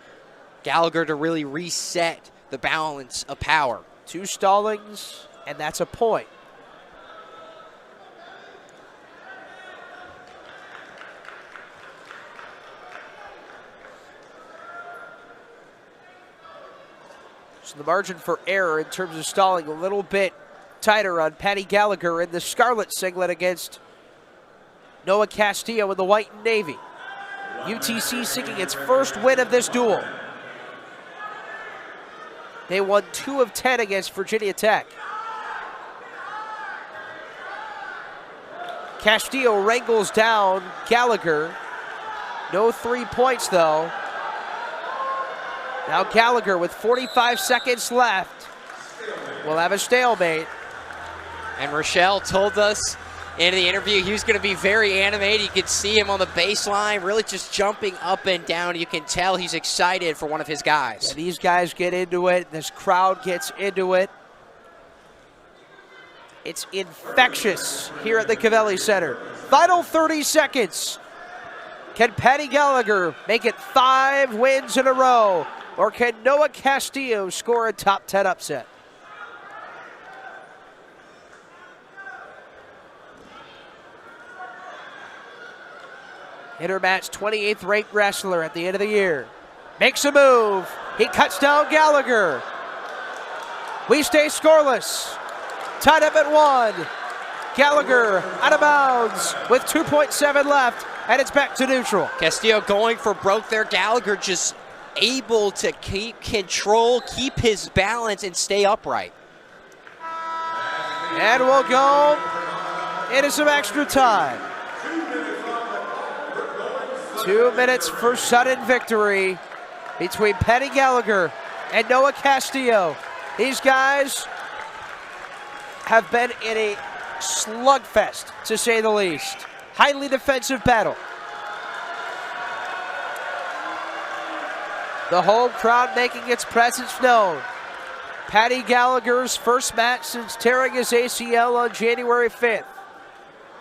Gallagher to really reset the balance of power. 2 stallings, and that's a point. So the margin for error in terms of stalling a little bit tighter on Patty Gallagher in the scarlet singlet against Noah Castillo in the white and navy. UTC seeking its first win of this duel. They won 2 of 10 against Virginia Tech. Castillo wrangles down Gallagher. No 3 points though. Now Gallagher with 45 seconds left will have a stalemate. And Rochelle told us in the interview he was going to be very animated. You could see him on the baseline, really just jumping up and down. You can tell he's excited for one of his guys. And these guys get into it. This crowd gets into it. It's infectious here at the Covelli Center. Final 30 seconds. Can Patty Gallagher make it 5 wins in a row? Or can Noah Castillo score a top 10 upset? Intermatch 28th ranked wrestler at the end of the year. Makes a move. He cuts down Gallagher. We stay scoreless. Tied up at 1. Gallagher out of bounds with 2.7 left, and it's back to neutral. Castillo going for broke there. Gallagher just able to keep control, keep his balance, and stay upright. And we'll go into some extra time. 2 minutes for sudden victory between Patty Gallagher and Noah Castillo. These guys have been in a slugfest, to say the least. Highly defensive battle. The home crowd making its presence known. Patty Gallagher's first match since tearing his ACL on January 5th.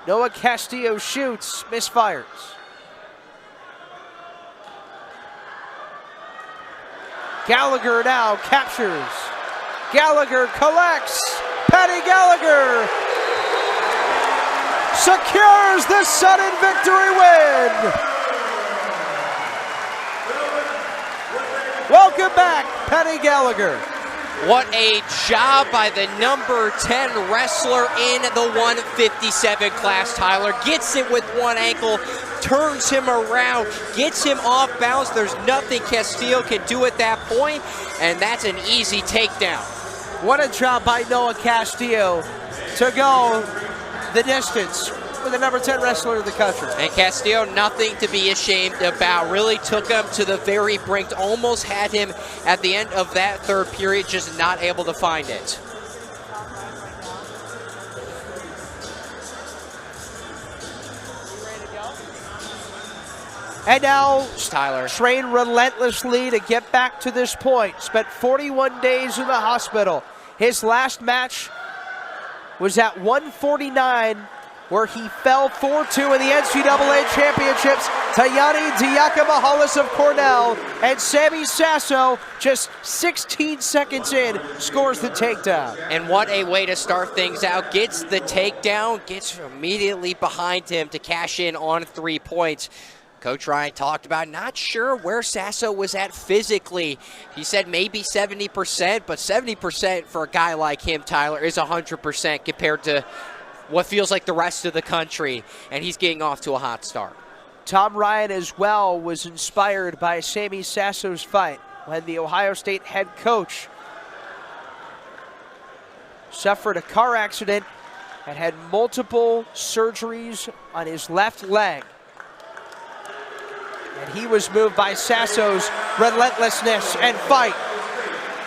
Noah Castillo shoots, misfires. Gallagher now captures. Gallagher collects. Patty Gallagher secures the sudden victory win. Welcome back, Patty Gallagher. What a job by the number 10 wrestler in the 157 class, Tyler. Gets it with one ankle, turns him around, gets him off balance. There's nothing Castillo can do at that point, and that's an easy takedown. What a job by Noah Castillo to go the distance with the number 10 wrestler in the country. And Castillo, nothing to be ashamed about. Really took him to the very brink. Almost had him at the end of that third period, just not able to find it. And now Tyler trained relentlessly to get back to this point. Spent 41 days in the hospital. His last match was at 149, where he fell 4-2 in the NCAA championships to Yanni Diakomahalis of Cornell. And Sammy Sasso, just 16 seconds in, scores the takedown. And what a way to start things out. Gets the takedown, gets immediately behind him to cash in on 3 points. Coach Ryan talked about not sure where Sasso was at physically. He said maybe 70%, but 70% for a guy like him, Tyler, is 100% compared to what feels like the rest of the country, and he's getting off to a hot start. Tom Ryan as well was inspired by Sammy Sasso's fight when the Ohio State head coach suffered a car accident and had multiple surgeries on his left leg. And he was moved by Sasso's relentlessness and fight.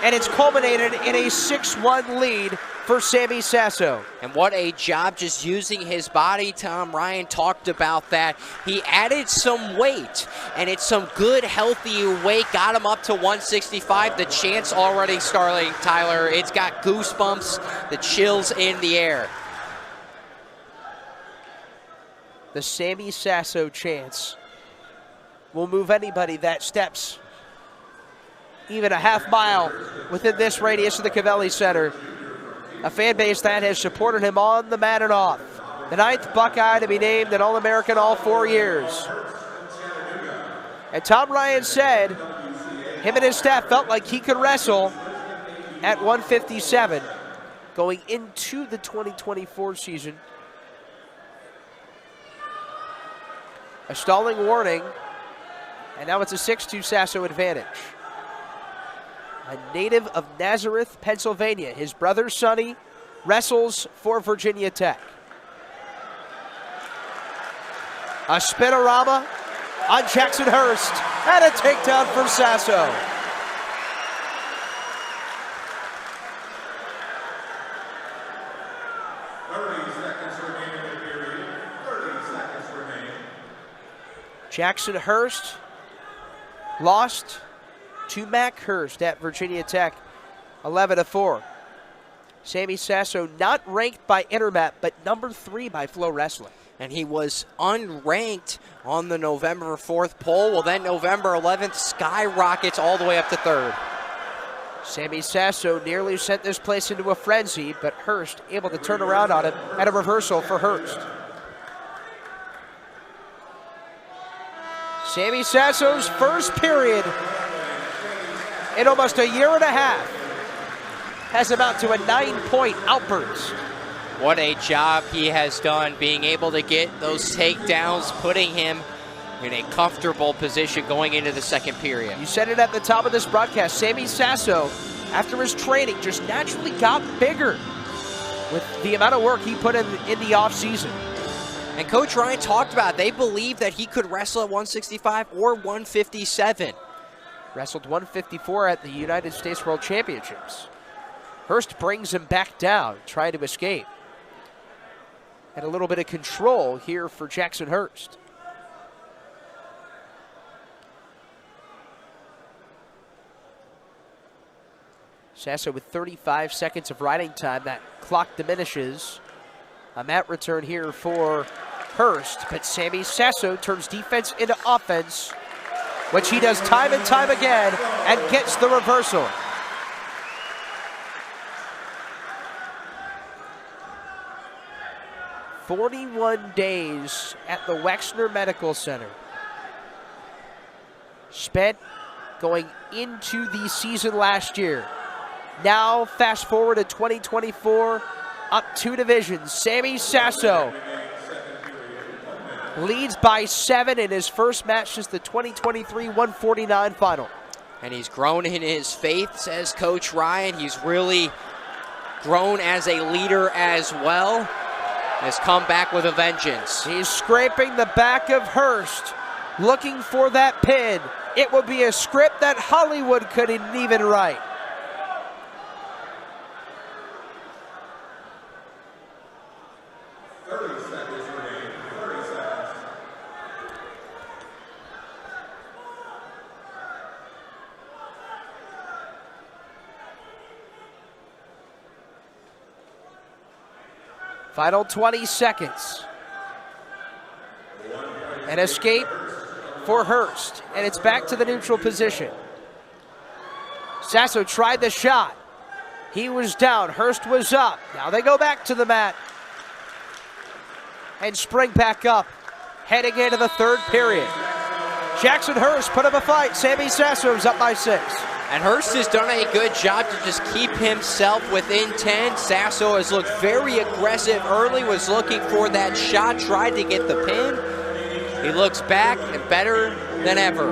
And it's culminated in a 6-1 lead for Sammy Sasso. And what a job just using his body. Tom Ryan talked about that. He added some weight, and it's some good, healthy weight. Got him up to 165. The chance already starting, Tyler. It's got goosebumps, the chills in the air. The Sammy Sasso chance will move anybody that steps even a half mile within this radius of the Covelli Center. A fan base that has supported him on the mat and off. The 9th Buckeye to be named an All-American all 4 years. And Tom Ryan said him and his staff felt like he could wrestle at 157. going into the 2024 season. A stalling warning, and now it's a 6-2 Sasso advantage. A native of Nazareth, Pennsylvania. His brother, Sonny, wrestles for Virginia Tech. A spinorama on Jackson Hurst, and a takedown for Sasso. Jackson Hurst lost to Mac Hurst at Virginia Tech, 11-4. Sammy Sasso not ranked by Intermat, but number 3 by Flow Wrestling. And he was unranked on the November 4th poll. Well, then November 11th skyrockets all the way up to 3rd. Sammy Sasso nearly sent this place into a frenzy, but Hurst able to turn around on him at a reversal for Hurst. Sammy Sasso's first period in almost a year and a half has about to a 9-point outburst. What a job he has done being able to get those takedowns, putting him in a comfortable position going into the second period. You said it at the top of this broadcast. Sammy Sasso, after his training, just naturally got bigger with the amount of work he put in the offseason. And Coach Ryan talked about it. They believe that he could wrestle at 165 or 157. Wrestled 154 at the United States World Championships. Hurst brings him back down, trying to escape. And a little bit of control here for Jackson Hurst. Sasso with 35 seconds of riding time. That clock diminishes. A mat return here for Hurst, but Sammy Sasso turns defense into offense, which he does time and time again, and gets the reversal. "41 days at the Wexner Medical Center. Spent going into the season last year. Now, fast forward to 2024, up 2 divisions. Sammy Sasso leads by 7 in his first match since the 2023 149 final. And he's grown in his faith, says Coach Ryan. He's really grown as a leader as well. Has come back with a vengeance. He's scraping the back of Hurst, looking for that pin. It will be a script that Hollywood couldn't even write. Final 20 seconds. An escape for Hurst, and it's back to the neutral position. Sasso tried the shot. He was down, Hurst was up. Now they go back to the mat and spring back up, heading into the third period. Jackson Hurst put up a fight. Sammy Sasso's up by 6. And Hurst has done a good job to just keep himself within 10. Sasso has looked very aggressive early, was looking for that shot, tried to get the pin. He looks back and better than ever.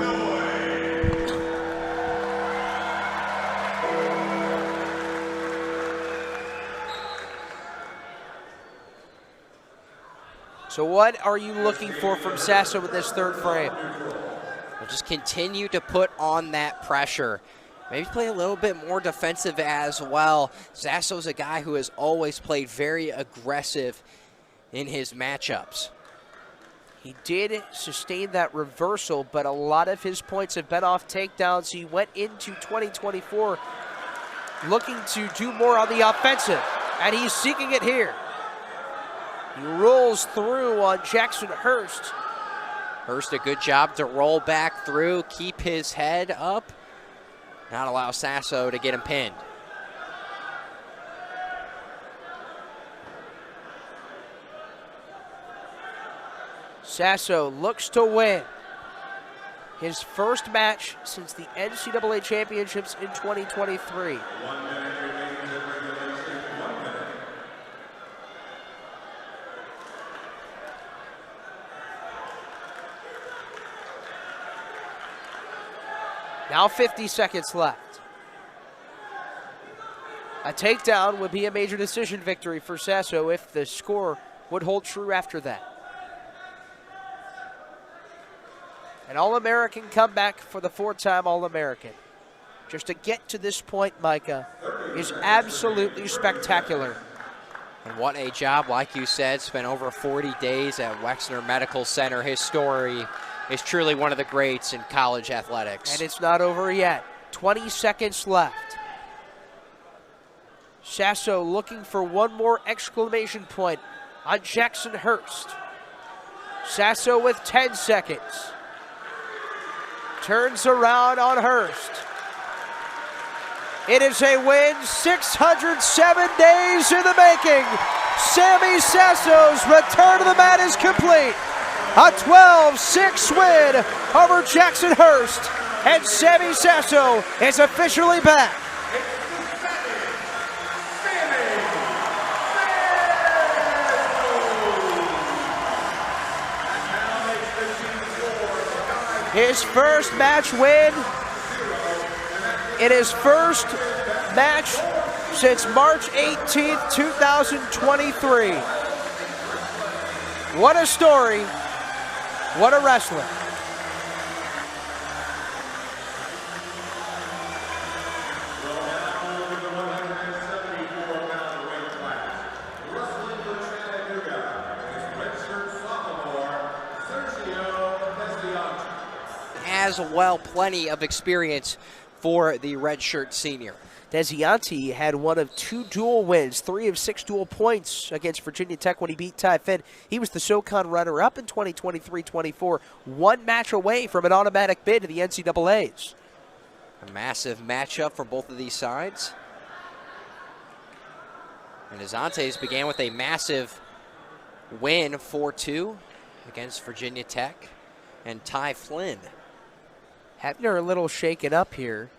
So what are you looking for from Sasso in this third frame? We'll just continue to put on that pressure. Maybe play a little bit more defensive as well. Sasso's a guy who has always played very aggressive in his matchups. He did sustain that reversal, but a lot of his points have been off takedowns. He went into 2024 looking to do more on the offensive, and he's seeking it here. He rolls through on Jackson Hurst. Hurst, a good job to roll back through, keep his head up, not allow Sasso to get him pinned. Sasso looks to win his first match since the NCAA Championships in 2023. Now 50 seconds left. A takedown would be a major decision victory for Sasso if the score would hold true after that. An All-American comeback for the 4-time All-American. Just to get to this point, Micah, is absolutely spectacular. And what a job, like you said, spent over 40 days at Wexner Medical Center. His story is truly one of the greats in college athletics. And it's not over yet. 20 seconds left. Sasso looking for one more exclamation point on Jackson Hurst. Sasso with 10 seconds. Turns around on Hurst. It is a win, 607 days in the making. Sammy Sasso's return to the mat is complete. A 12-6 win over Jackson Hurst. And Sammy Sasso is officially back. His first match win in his first match since March 18th, 2023. What a story. What a wrestler. As well, plenty of experience for the redshirt senior. Desianti had one of 2 dual wins, 3 of 6 dual points against Virginia Tech when he beat Ty Finn. He was the SoCon runner-up in 2023-24, 1 match away from an automatic bid to the NCAAs. A massive matchup for both of these sides. And Dezantes began with a massive win, 4-2 against Virginia Tech and Ty Flynn. Hebner a little shaken up here.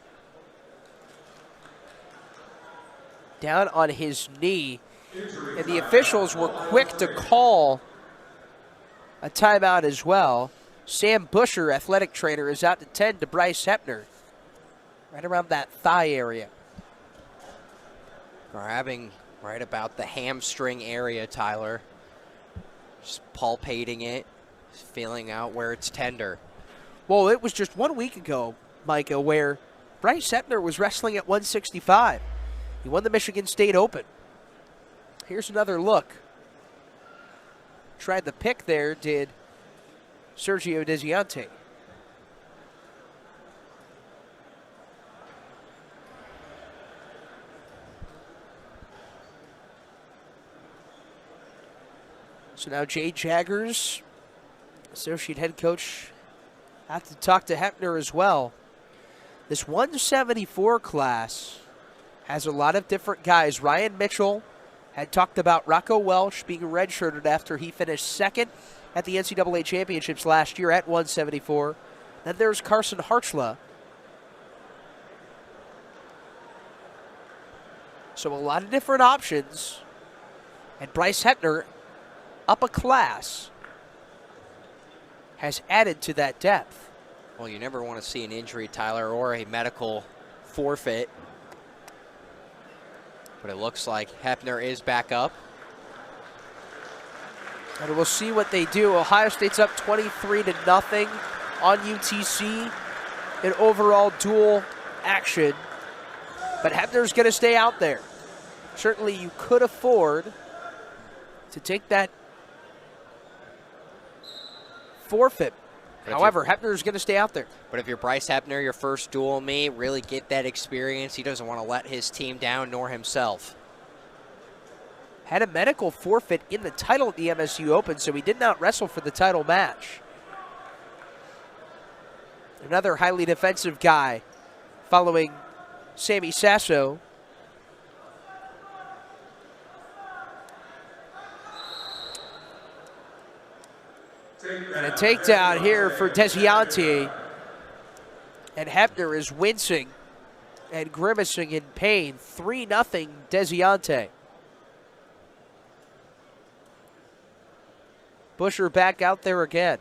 Down on his knee. And the officials were quick to call a timeout as well. Sam Busher, athletic trainer, is out to 10 to Bryce Hebner. Right around that thigh area. Grabbing right about the hamstring area, Tyler. Just palpating it, feeling out where it's tender. Well, it was just 1 week ago, Micah, where Bryce Hebner was wrestling at 165. He won the Michigan State Open. Here's another look. Tried the pick there, did Sergio Desianti. So now Jay Jaggers, associate head coach, have to talk to Hebner as well. This 174 class has a lot of different guys. Ryan Mitchell had talked about Rocco Welch being redshirted after he finished second at the NCAA championships last year at 174. Then there's Carson Hartzla. So a lot of different options. And Bryce Hebner, up a class, has added to that depth. Well, you never want to see an injury, Tyler, or a medical forfeit. But it looks like Hebner is back up. And we'll see what they do. Ohio State's up 23-0 on UTC in overall dual action. But Hebner's going to stay out there. Certainly you could afford to take that forfeit. However, Hebner's going to stay out there. But if you're Bryce Hebner, your first dual meet, really get that experience. He doesn't want to let his team down, nor himself. Had a medical forfeit in the title at the MSU Open, so he did not wrestle for the title match. Another highly defensive guy following Sammy Sasso. And a takedown here for Desianti. And Hebner is wincing and grimacing in pain. 3-0 Desianti. Busher back out there again.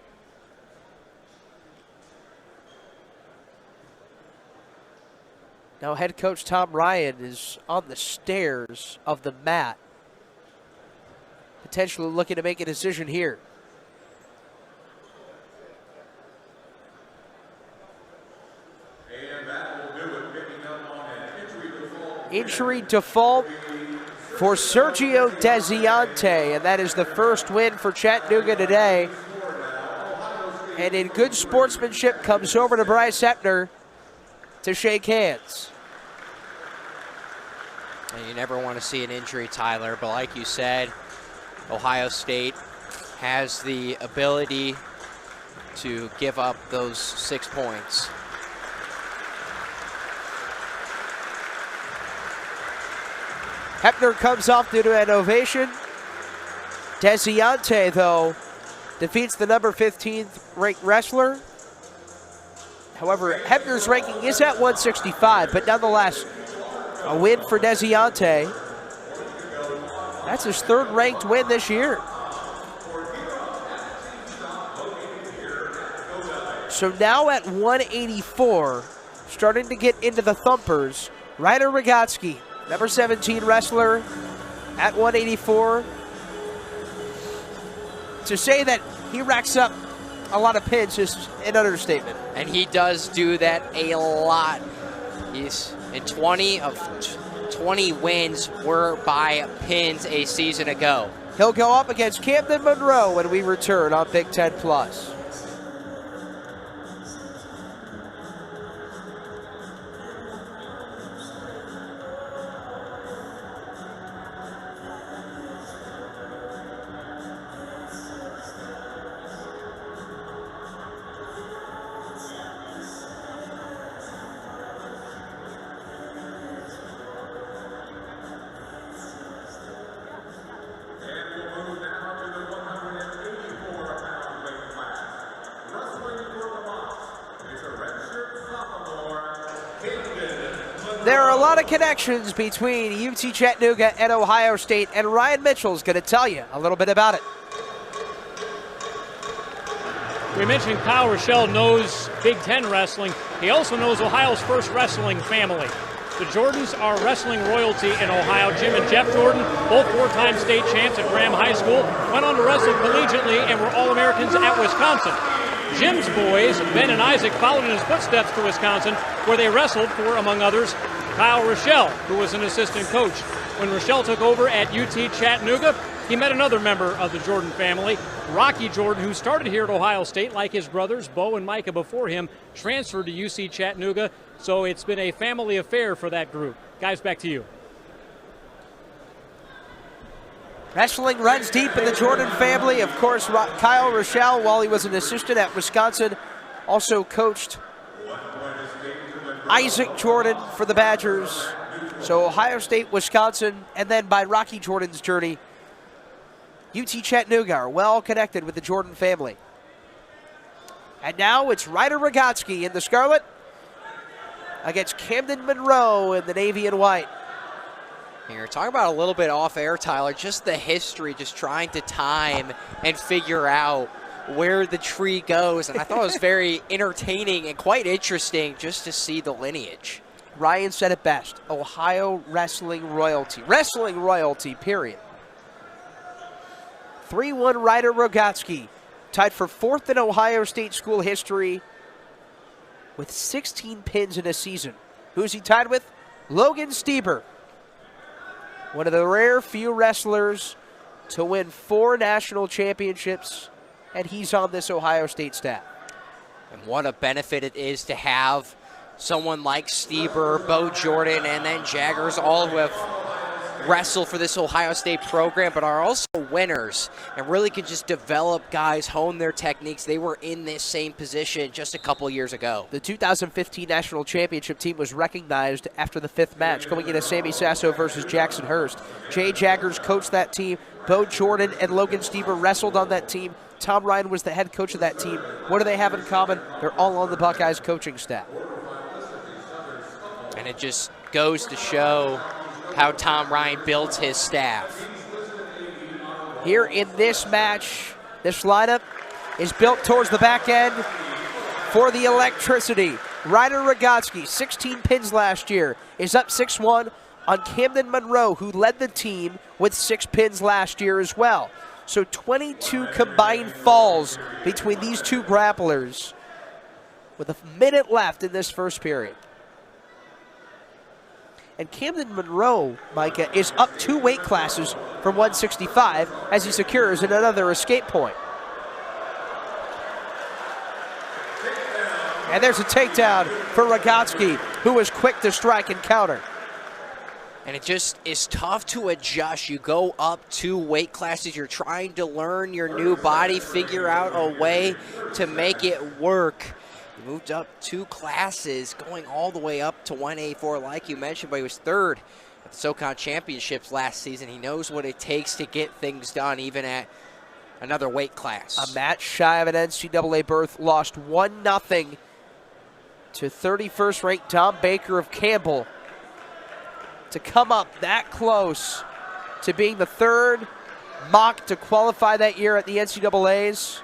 Now head coach Tom Ryan is on the stairs of the mat, potentially looking to make a decision here. And that will do it, picking up on an Injury default for Sergio Desiante, and that is the first win for Chattanooga today. And in good sportsmanship comes over to Bryce Epner to shake hands. And you never want to see an injury, Tyler, but like you said, Ohio State has the ability to give up those 6 points. Hepner comes off due to an ovation. Desiante, though, defeats the number 15th ranked wrestler. However, Hepner's ranking is at 165, but nonetheless, a win for Desiante. That's his third ranked win this year. So now at 184, starting to get into the thumpers, Ryder Rogotsky, number 17 wrestler at 184. To say that he racks up a lot of pins is an understatement. And he does do that a lot. He's in 20 of 20 wins were by pins a season ago. He'll go up against Camden Monroe when we return on Big Ten Plus. There are a lot of connections between UT Chattanooga and Ohio State, and Ryan Mitchell's going to tell you a little bit about it. We mentioned Kyle Rochelle knows Big Ten wrestling. He also knows Ohio's first wrestling family. The Jordans are wrestling royalty in Ohio. Jim and Jeff Jordan, both four-time state champs at Graham High School, went on to wrestle collegiately and were All-Americans at Wisconsin. Jim's boys, Ben and Isaac, followed in his footsteps to Wisconsin, where they wrestled for, among others, Kyle Rochelle, who was an assistant coach. When Rochelle took over at UT Chattanooga, he met another member of the Jordan family, Rocky Jordan, who started here at Ohio State like his brothers, Bo and Micah before him, transferred to UC Chattanooga, so it's been a family affair for that group. Guys, back to you. Wrestling runs deep in the Jordan family. Of course, Kyle Rochelle, while he was an assistant at Wisconsin, also coached Isaac Jordan for the Badgers. So Ohio State, Wisconsin, and then by Rocky Jordan's journey, UT Chattanooga are well connected with the Jordan family. And now it's Ryder Rogotsky in the scarlet against Camden Monroe in the navy and white. Here, talk about a little bit off air, Tyler, just the history, just trying to time and figure out where the tree goes. And I thought it was very entertaining and quite interesting just to see the lineage. Ryan said it best, Ohio wrestling royalty. Wrestling royalty, period. 3-1 Ryder Rogotsky, tied for fourth in Ohio State school history with 16 pins in a season. Who's he tied with? Logan Stieber, one of the rare few wrestlers to win 4 national championships, and he's on this Ohio State staff. And what a benefit it is to have someone like Stieber, Bo Jordan, and then Jaggers, all who have wrestled for this Ohio State program, but are also winners and really can just develop guys, hone their techniques. They were in this same position just a couple years ago. The 2015 national championship team was recognized after the 5th match, going into Sammy Sasso versus Jackson Hurst. Jay Jaggers coached that team. Bo Jordan and Logan Stieber wrestled on that team. Tom Ryan was the head coach of that team. What do they have in common? They're all on the Buckeyes coaching staff. And it just goes to show how Tom Ryan builds his staff. Here in this match, this lineup is built towards the back end for the electricity. Ryder Rogotsky, 16 pins last year, is up 6-1 on Camden Monroe, who led the team with 6 pins last year as well. So 22 combined falls between these two grapplers with a minute left in this first period. And Camden Monroe, Micah, is up 2 weight classes from 165 as he secures another escape point. And there's a takedown for Rogotsky, who was quick to strike and counter. And it just is tough to adjust. You go up 2 weight classes. You're trying to learn your new body, figure out a way to make it work. He moved up 2 classes, going all the way up to 184, like you mentioned, but he was 3rd at the SoCon Championships last season. He knows what it takes to get things done, even at another weight class. A match shy of an NCAA berth, lost 1-0 to 31st ranked Tom Baker of Campbell. To come up that close to being the 3rd mock to qualify that year at the NCAAs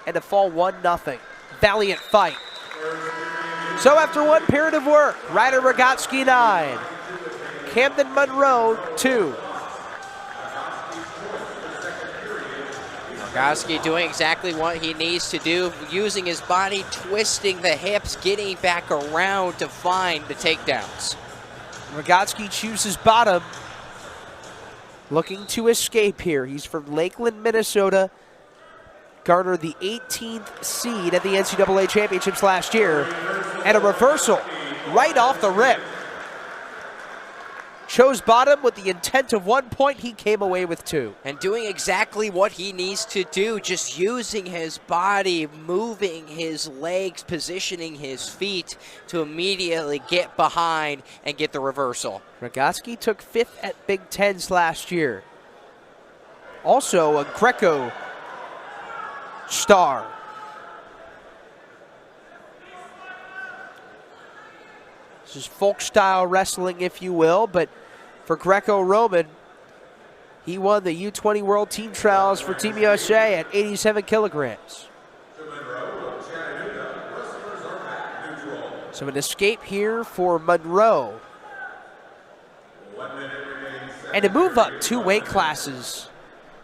and to fall 1-0. Valiant fight. So after 1 period of work, Ryder Rogotsky 9, Camden Monroe 2. Rogotsky doing exactly what he needs to do, using his body, twisting the hips, getting back around to find the takedowns. Rogotsky chooses bottom, looking to escape here. He's from Lakeland, Minnesota, garnered the 18th seed at the NCAA Championships last year, and a reversal right off the rip. Chose bottom with the intent of 1 point. He came away with 2. And doing exactly what he needs to do, just using his body, moving his legs, positioning his feet to immediately get behind and get the reversal. Rogotsky took 5th at Big Tens last year. Also a Greco star. This is folk-style wrestling, if you will, but for Greco-Roman, he won the U20 World Team Trials for Team USA at 87 kilograms. So an escape here for Monroe. And to move up 2 weight classes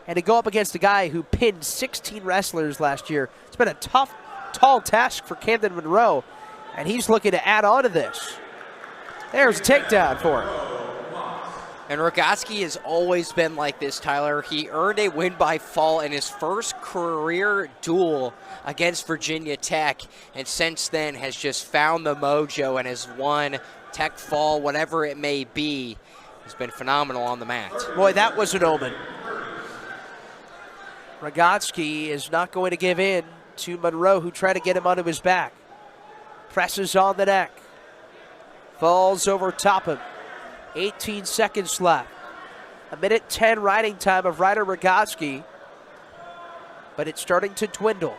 and to go up against a guy who pinned 16 wrestlers last year, it's been a tough, tall task for Camden Monroe, and he's looking to add on to this. There's a takedown for him. And Rogotsky has always been like this, Tyler. He earned a win by fall in his first career duel against Virginia Tech, and since then has just found the mojo and has won tech fall, whatever it may be. He's been phenomenal on the mat. Boy, that was an omen. Rogotsky is not going to give in to Monroe, who tried to get him onto his back. Presses on the neck. Falls over top him. 18 seconds left. 1:10 riding time of Ryder Rogotsky, but it's starting to dwindle.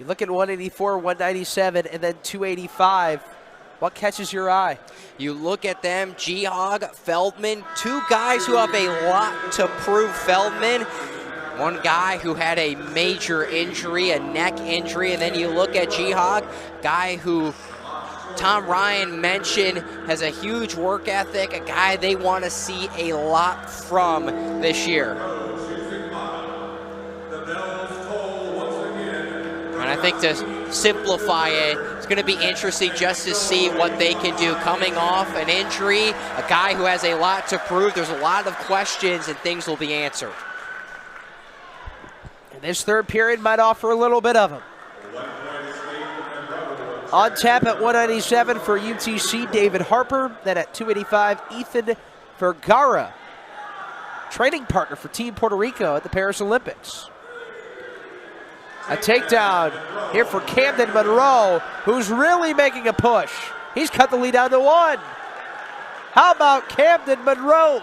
You look at 184, 197, and then 285. What catches your eye? You look at them, G-Hog, Feldman, 2 guys who have a lot to prove. Feldman, one guy who had a major injury, a neck injury, and then you look at G-Hog, guy who Tom Ryan mentioned has a huge work ethic, a guy they want to see a lot from this year. And I think to simplify it, it's going to be interesting just to see what they can do. Coming off an injury, a guy who has a lot to prove, there's a lot of questions and things will be answered. And this third period might offer a little bit of them. On tap at 197 for UTC, David Harper. Then at 285, Ethan Vergara, training partner for Team Puerto Rico at the Paris Olympics. A takedown here for Camden Monroe, who's really making a push. He's cut the lead down to 1. How about Camden Monroe?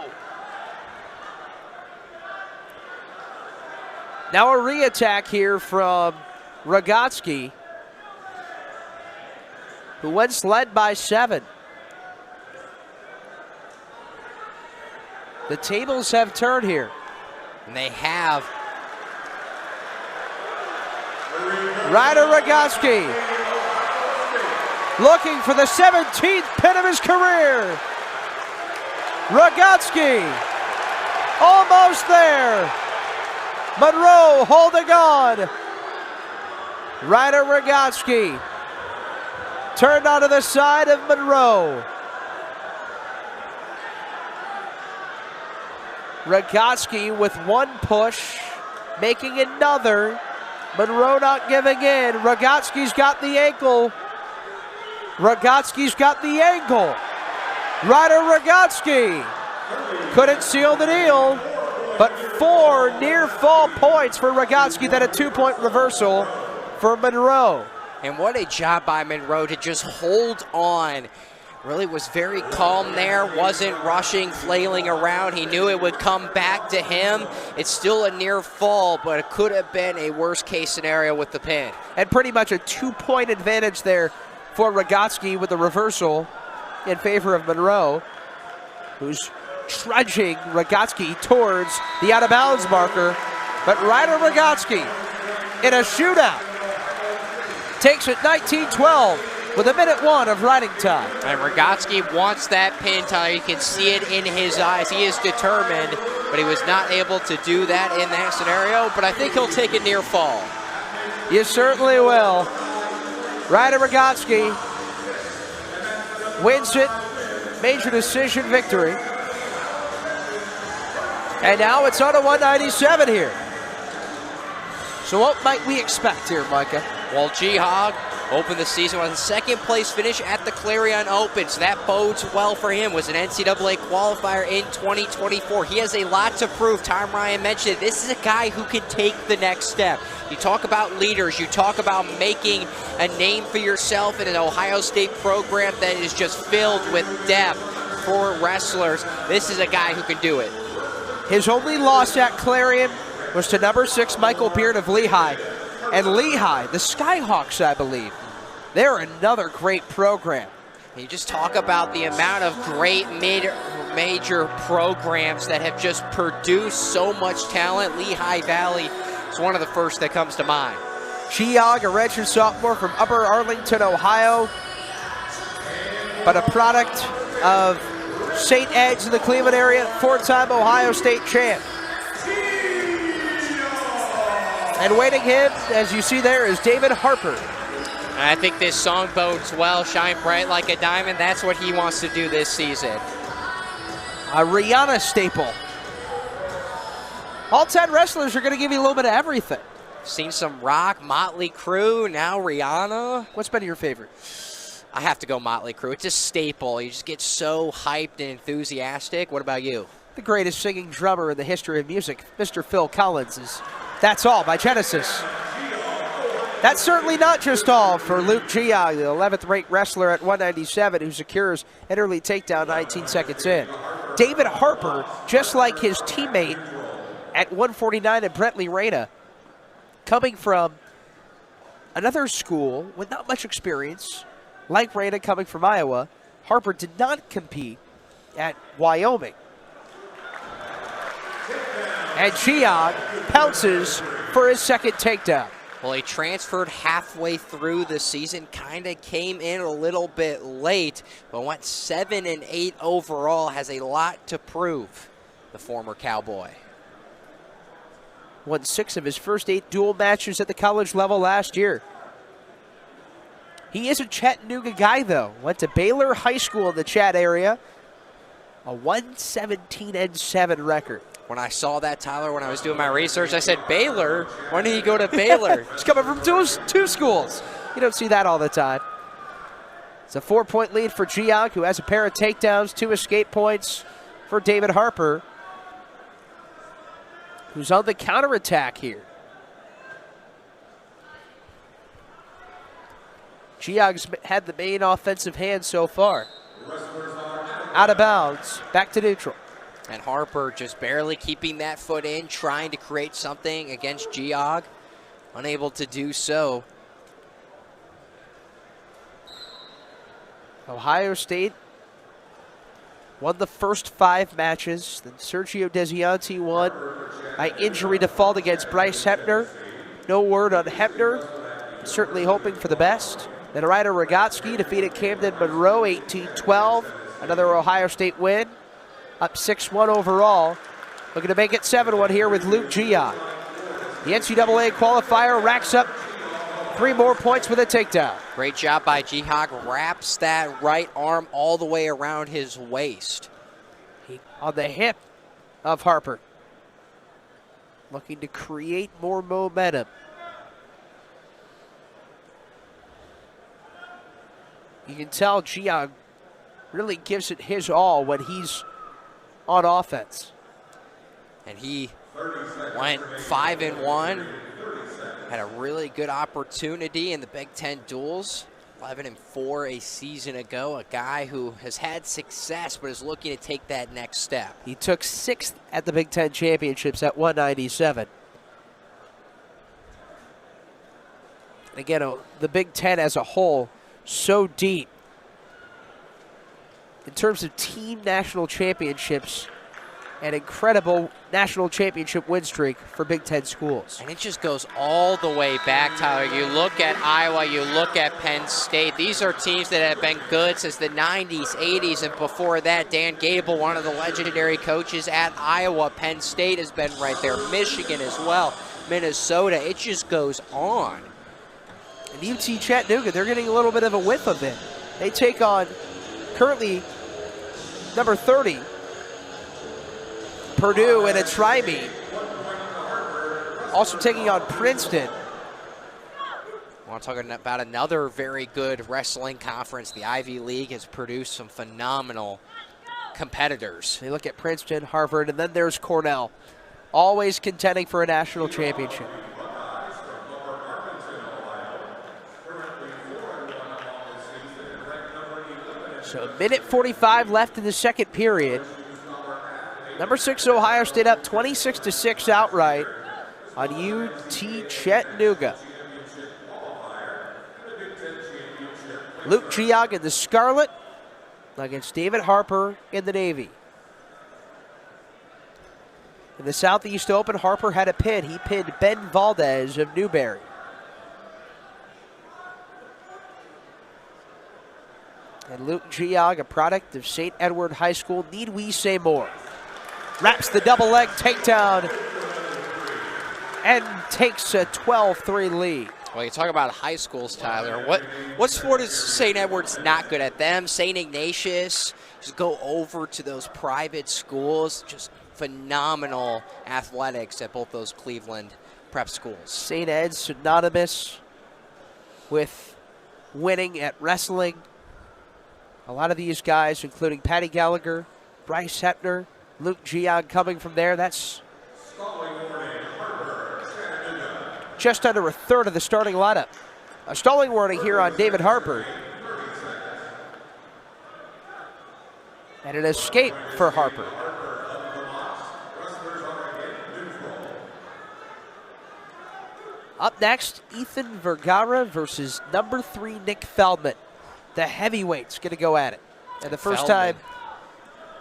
Now a re-attack here from Rogotsky, who once led by 7. The tables have turned here. And they have. Ryder Rogotsky looking for the 17th pin of his career. Rogotsky almost there. Monroe holding on. Ryder Rogotsky turned onto the side of Monroe. Rogotsky with one push, making another. Monroe not giving in. Rogotsky's got the ankle. Rogotsky's got the angle. Ryder Rogotsky couldn't seal the deal, but 4 near fall points for Rogotsky, then a 2-point reversal for Monroe. And what a job by Monroe to just hold on. Really was very calm there, wasn't rushing, flailing around. He knew it would come back to him. It's still a near fall, but it could have been a worst case scenario with the pin. And pretty much a 2-point advantage there for Rogotsky with the reversal in favor of Monroe, who's trudging Rogotsky towards the out-of-bounds marker. But Ryder Rogotsky in a shootout takes it 19-12 with 1:01 of riding time. And Rogotsky wants that pin, Tyler. You can see it in his eyes. He is determined, but he was not able to do that in that scenario. But I think he'll take a near fall. You certainly will. Ryder Rogotsky wins it. Major decision victory. And now it's on a 197 here. So what might we expect here, Micah? Well, G-Hog opened the season with a second-place finish at the Clarion Open, so that bodes well for him. Was an NCAA qualifier in 2024. He has a lot to prove. Tom Ryan mentioned it. This is a guy who can take the next step. You talk about leaders. You talk about making a name for yourself in an Ohio State program that is just filled with depth for wrestlers. This is a guy who can do it. His only loss at Clarion was to number 6 Michael Beard of Lehigh. And Lehigh, the Skyhawks, I believe, they're another great program. You just talk about the amount of great major programs that have just produced so much talent. Lehigh Valley is one of the first that comes to mind. Geog, a redshirt sophomore from Upper Arlington, Ohio, but a product of St. Ed's in the Cleveland area, 4-time Ohio State champ. And waiting him, as you see there, is David Harper. I think this song bodes well. Shine bright like a diamond. That's what he wants to do this season. A Rihanna staple. All 10 wrestlers are going to give you a little bit of everything. Seen some rock, Motley Crue, now Rihanna. What's been your favorite? I have to go Motley Crue. It's a staple. You just get so hyped and enthusiastic. What about you? The greatest singing drummer in the history of music, Mr. Phil Collins, is That's All by Genesis. That's certainly not just all for Luke Geog, the 11th ranked wrestler at 197, who secures an early takedown 19 seconds in. David Harper, just like his teammate at 149 and Brentley Reyna, coming from another school with not much experience, like Reyna coming from Iowa. Harper did not compete at Wyoming. And Geog pounces for his second takedown. Well, he transferred halfway through the season, kind of came in a little bit late, but went 7-8 overall, has a lot to prove, the former Cowboy. Won 6 of his first 8 dual matches at the college level last year. He is a Chattanooga guy, though. Went to Baylor High School in the Chat area. A 117-7 record. When I saw that, Tyler, when I was doing my research, I said, Baylor? When did he go to Baylor? He's coming from two schools. You don't see that all the time. It's a 4-point lead for Geog, who has a pair of takedowns, 2 escape points for David Harper, who's on the counterattack here. Geog's had the main offensive hand so far. Out of bounds, back to neutral. And Harper just barely keeping that foot in, trying to create something against Geog. Unable to do so. Ohio State won the first 5 matches. Then Sergio Desianti won by injury default against Bryce Hepner. No word on Hepner. certainly hoping for the best. Then Ryder Rogotsky defeated Camden Monroe 18-12. Another Ohio State win, up 6-1 overall. Looking to make it 7-1 here with Luke Giog. The NCAA qualifier racks up 3 more points with a takedown. Great job by Giog. Wraps that right arm all the way around his waist. On the hip of Harper. Looking to create more momentum. You can tell Giog really gives it his all when he's on offense. And he went 5-1. Had a really good opportunity in the Big Ten duels. 11-4 a season ago. A guy who has had success but is looking to take that next step. He took 6th at the Big Ten championships at 197. Again, the Big Ten as a whole, so deep. In terms of team national championships, an incredible national championship win streak for Big Ten schools. And it just goes all the way back, Tyler. You look at Iowa, you look at Penn State. These are teams that have been good since the 90s, 80s, and before that, Dan Gable, one of the legendary coaches at Iowa. Penn State has been right there. Michigan as well. Minnesota. It just goes on. And UT Chattanooga, they're getting a little bit of a whiff of it. They take on currently number 30, Purdue in a tri-meet. Also taking on Princeton. I want to talk about another very good wrestling conference. The Ivy League has produced some phenomenal competitors. They look at Princeton, Harvard, and then there's Cornell. Always contending for a national championship. So a minute 45 left in the second period. Number 6 Ohio State up 26-6 outright on UT Chattanooga. Luke Giog in the Scarlet against David Harper in the Navy. In the Southeast Open, Harper had a pin. He pinned Ben Valdez of Newberry. And Luke Giog, a product of St. Edward High School. Need we say more? Wraps the double leg takedown and takes a 12-3 lead. Well, you talk about high schools, Tyler. What sport is St. Edward's not good at? Them, St. Ignatius, just go over to those private schools. Just phenomenal athletics at both those Cleveland prep schools. St. Ed's synonymous with winning at wrestling. A lot of these guys, including Patty Gallagher, Bryce Hepner, Luke Giog coming from there. That's just under a third of the starting lineup. A stalling warning here on David Harper. And an escape for Harper. Up next, Ethan Vergara versus number 3 Nick Feldman. The heavyweight's going to go at it. And the first time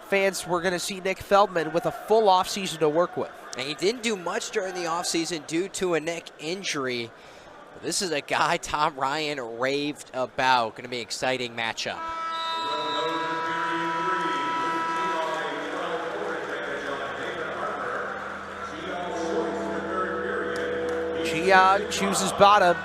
fans were going to see Nick Feldman with a full offseason to work with. And he didn't do much during the offseason due to a neck injury. But this is a guy Tom Ryan raved about. Going to be an exciting matchup. Giog chooses bottom.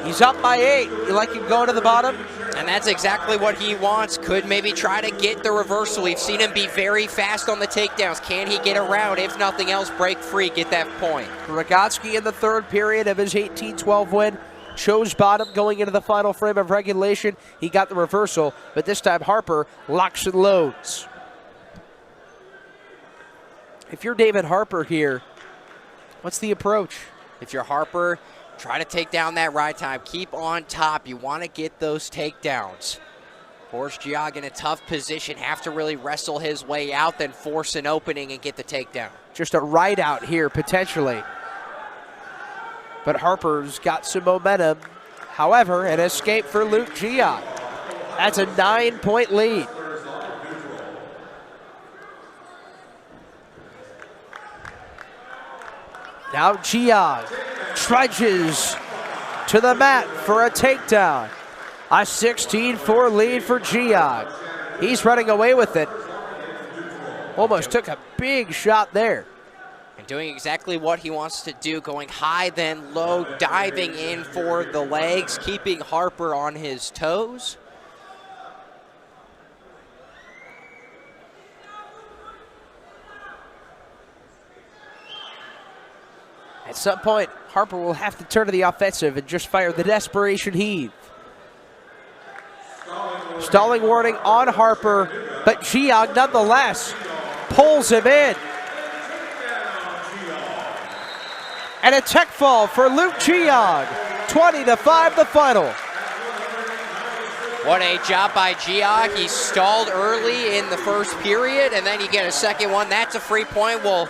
He's up by 8. You like him going to the bottom? And that's exactly what he wants. Could maybe try to get the reversal. We've seen him be very fast on the takedowns. Can he get around? If nothing else, break free, get that point. Rogotsky in the third period of his 18-12 win chose bottom going into the final frame of regulation. He got the reversal, but this time Harper locks and loads. If you're David Harper here, what's the approach? If you're Harper, try to take down that ride time. Keep on top. You want to get those takedowns. Boris Giog in a tough position. Have to really wrestle his way out, then force an opening and get the takedown. Just a ride out here, potentially. But Harper's got some momentum. However, an escape for Luke Giog. That's a 9-point lead. Now Giog trudges to the mat for a takedown. A 16-4 lead for Geog. He's running away with it. Almost took a big shot there. And doing exactly what he wants to do, going high then low, diving in for the legs, keeping Harper on his toes. At some point, Harper will have to turn to the offensive and just fire the desperation heave. Stalling warning on Harper, but Geog nonetheless pulls him in. And a tech fall for Luke Geog. 20-5 the final. What a job by Geog. He stalled early in the first period, and then you get a second one. That's a free point. Well,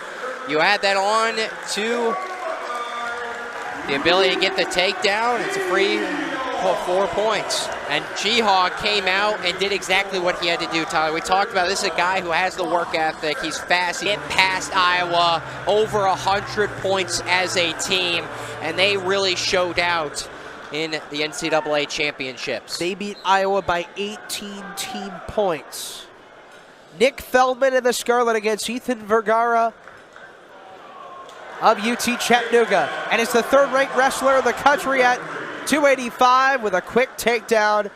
you add that on to the ability to get the takedown. It's a free 4 points. And Geog came out and did exactly what he had to do, Tyler. We talked about this is a guy who has the work ethic. He's fast. He get past Iowa, over 100 points as a team, and they really showed out in the NCAA championships. They beat Iowa by 18 team points. Nick Feldman in the Scarlet against Ethan Vergara of UT Chattanooga. And it's the third-ranked wrestler in the country at 285 with a quick takedown.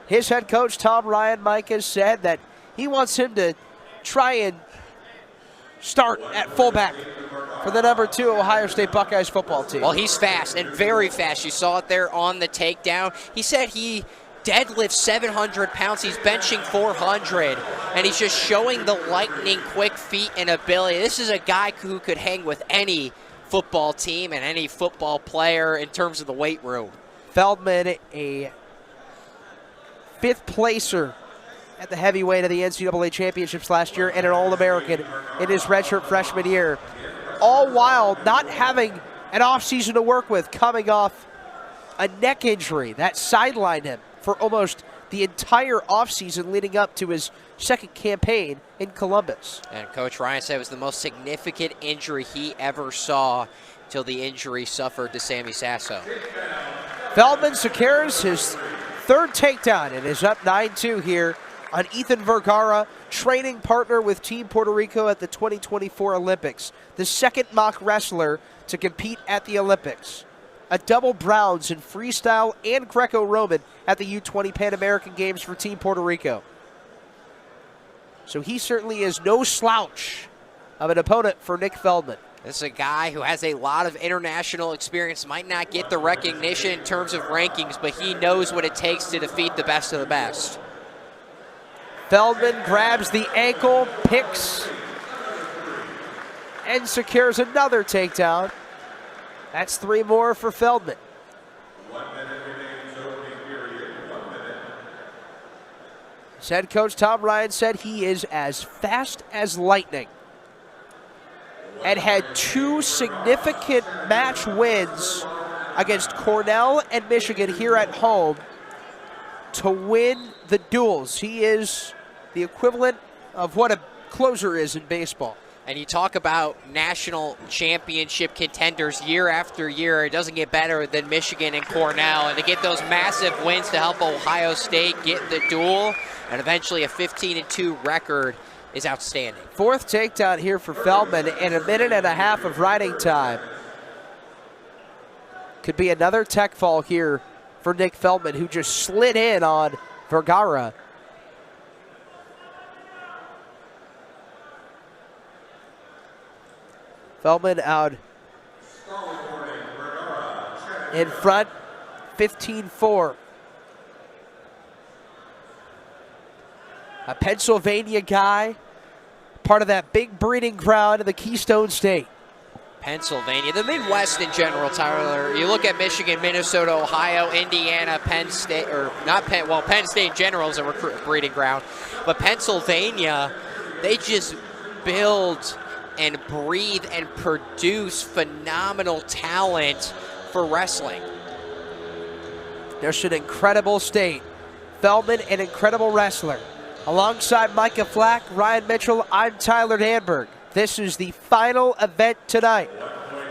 His head coach, Tom Ryan, Mike, has said that he wants him to try and start at fullback for the number 2 Ohio State Buckeyes football team. Well, he's fast and very fast. You saw it there on the takedown. He said he deadlifts 700 pounds. He's benching 400, and he's just showing the lightning quick feet and ability. This is a guy who could hang with any football team and any football player in terms of the weight room. Feldman, a 5th placer at the heavyweight of the NCAA championships last year and an All-American in his redshirt freshman year. All while not having an offseason to work with, coming off a neck injury that sidelined him for almost the entire offseason leading up to his second campaign in Columbus. And Coach Ryan said it was the most significant injury he ever saw till the injury suffered to Sammy Sasso. Feldman secures his 3rd takedown and is up 9-2 here on Ethan Vergara, training partner with Team Puerto Rico at the 2024 Olympics, the 2nd mock wrestler to compete at the Olympics. A double bronze in freestyle and Greco-Roman at the U20 Pan American Games for Team Puerto Rico. So he certainly is no slouch of an opponent for Nick Feldman. This is a guy who has a lot of international experience, might not get the recognition in terms of rankings, but he knows what it takes to defeat the best of the best. Feldman grabs the ankle, picks, and secures another takedown. That's 3 more for Feldman. 1 minute remains opening period. 1 minute. His head coach Tom Ryan said he is as fast as lightning and had 2 significant match wins against Cornell and Michigan here at home to win the duels. He is the equivalent of what a closer is in baseball. And you talk about national championship contenders year after year. It doesn't get better than Michigan and Cornell. And to get those massive wins to help Ohio State get the duel and eventually a 15-2 record is outstanding. 4th takedown here for Feldman in a minute and a half of riding time. Could be another tech fall here for Nick Feldman, who just slid in on Vergara. Feldman out in front, 15-4. A Pennsylvania guy, part of that big breeding ground in the Keystone State. Pennsylvania, the Midwest in general, Tyler. You look at Michigan, Minnesota, Ohio, Indiana, Penn State, or not Penn, well, Penn State in general is a breeding ground. But Pennsylvania, they just build and breathe and produce phenomenal talent for wrestling. There's an incredible state. Feldman, an incredible wrestler. Alongside Micah Flack, Ryan Mitchell, I'm Tyler Danberg. This is the final event tonight.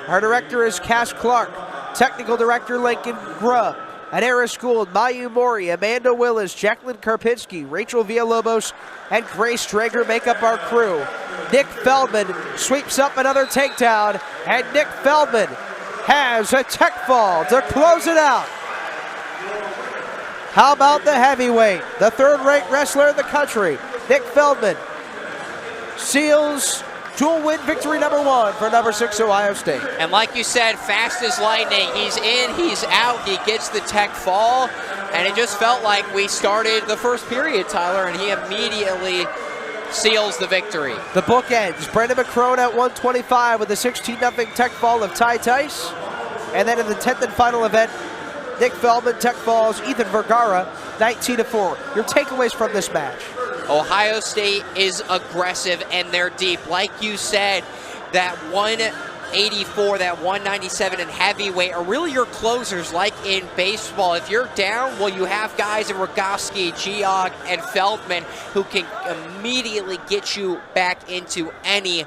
Our director is Cass Clark. Technical Director Lincoln Grubb. At Harris Gould, Mayu Mori, Amanda Willis, Jacqueline Karpinski, Rachel Villalobos, and Grace Drager make up our crew. Nick Feldman sweeps up another takedown, and Nick Feldman has a tech fall to close it out. How about the heavyweight, the third-ranked wrestler in the country, Nick Feldman, seals dual win victory number 1 for number 6 Ohio State. And like you said, fast as lightning. He's in, he's out, he gets the tech fall, and it just felt like we started the first period, Tyler, and he immediately seals the victory. The book ends. Brendan McCrone at 125 with a 16-0 tech fall of Ty Tice. And then in the 10th and final event, Nick Feldman tech falls Ethan Vergara 19-4. Your takeaways from this match? Ohio State is aggressive and they're deep. Like you said, that 184, that 197 and heavyweight are really your closers like in baseball. If you're down, well, you have guys in Rogoski, Geog, and Feldman who can immediately get you back into any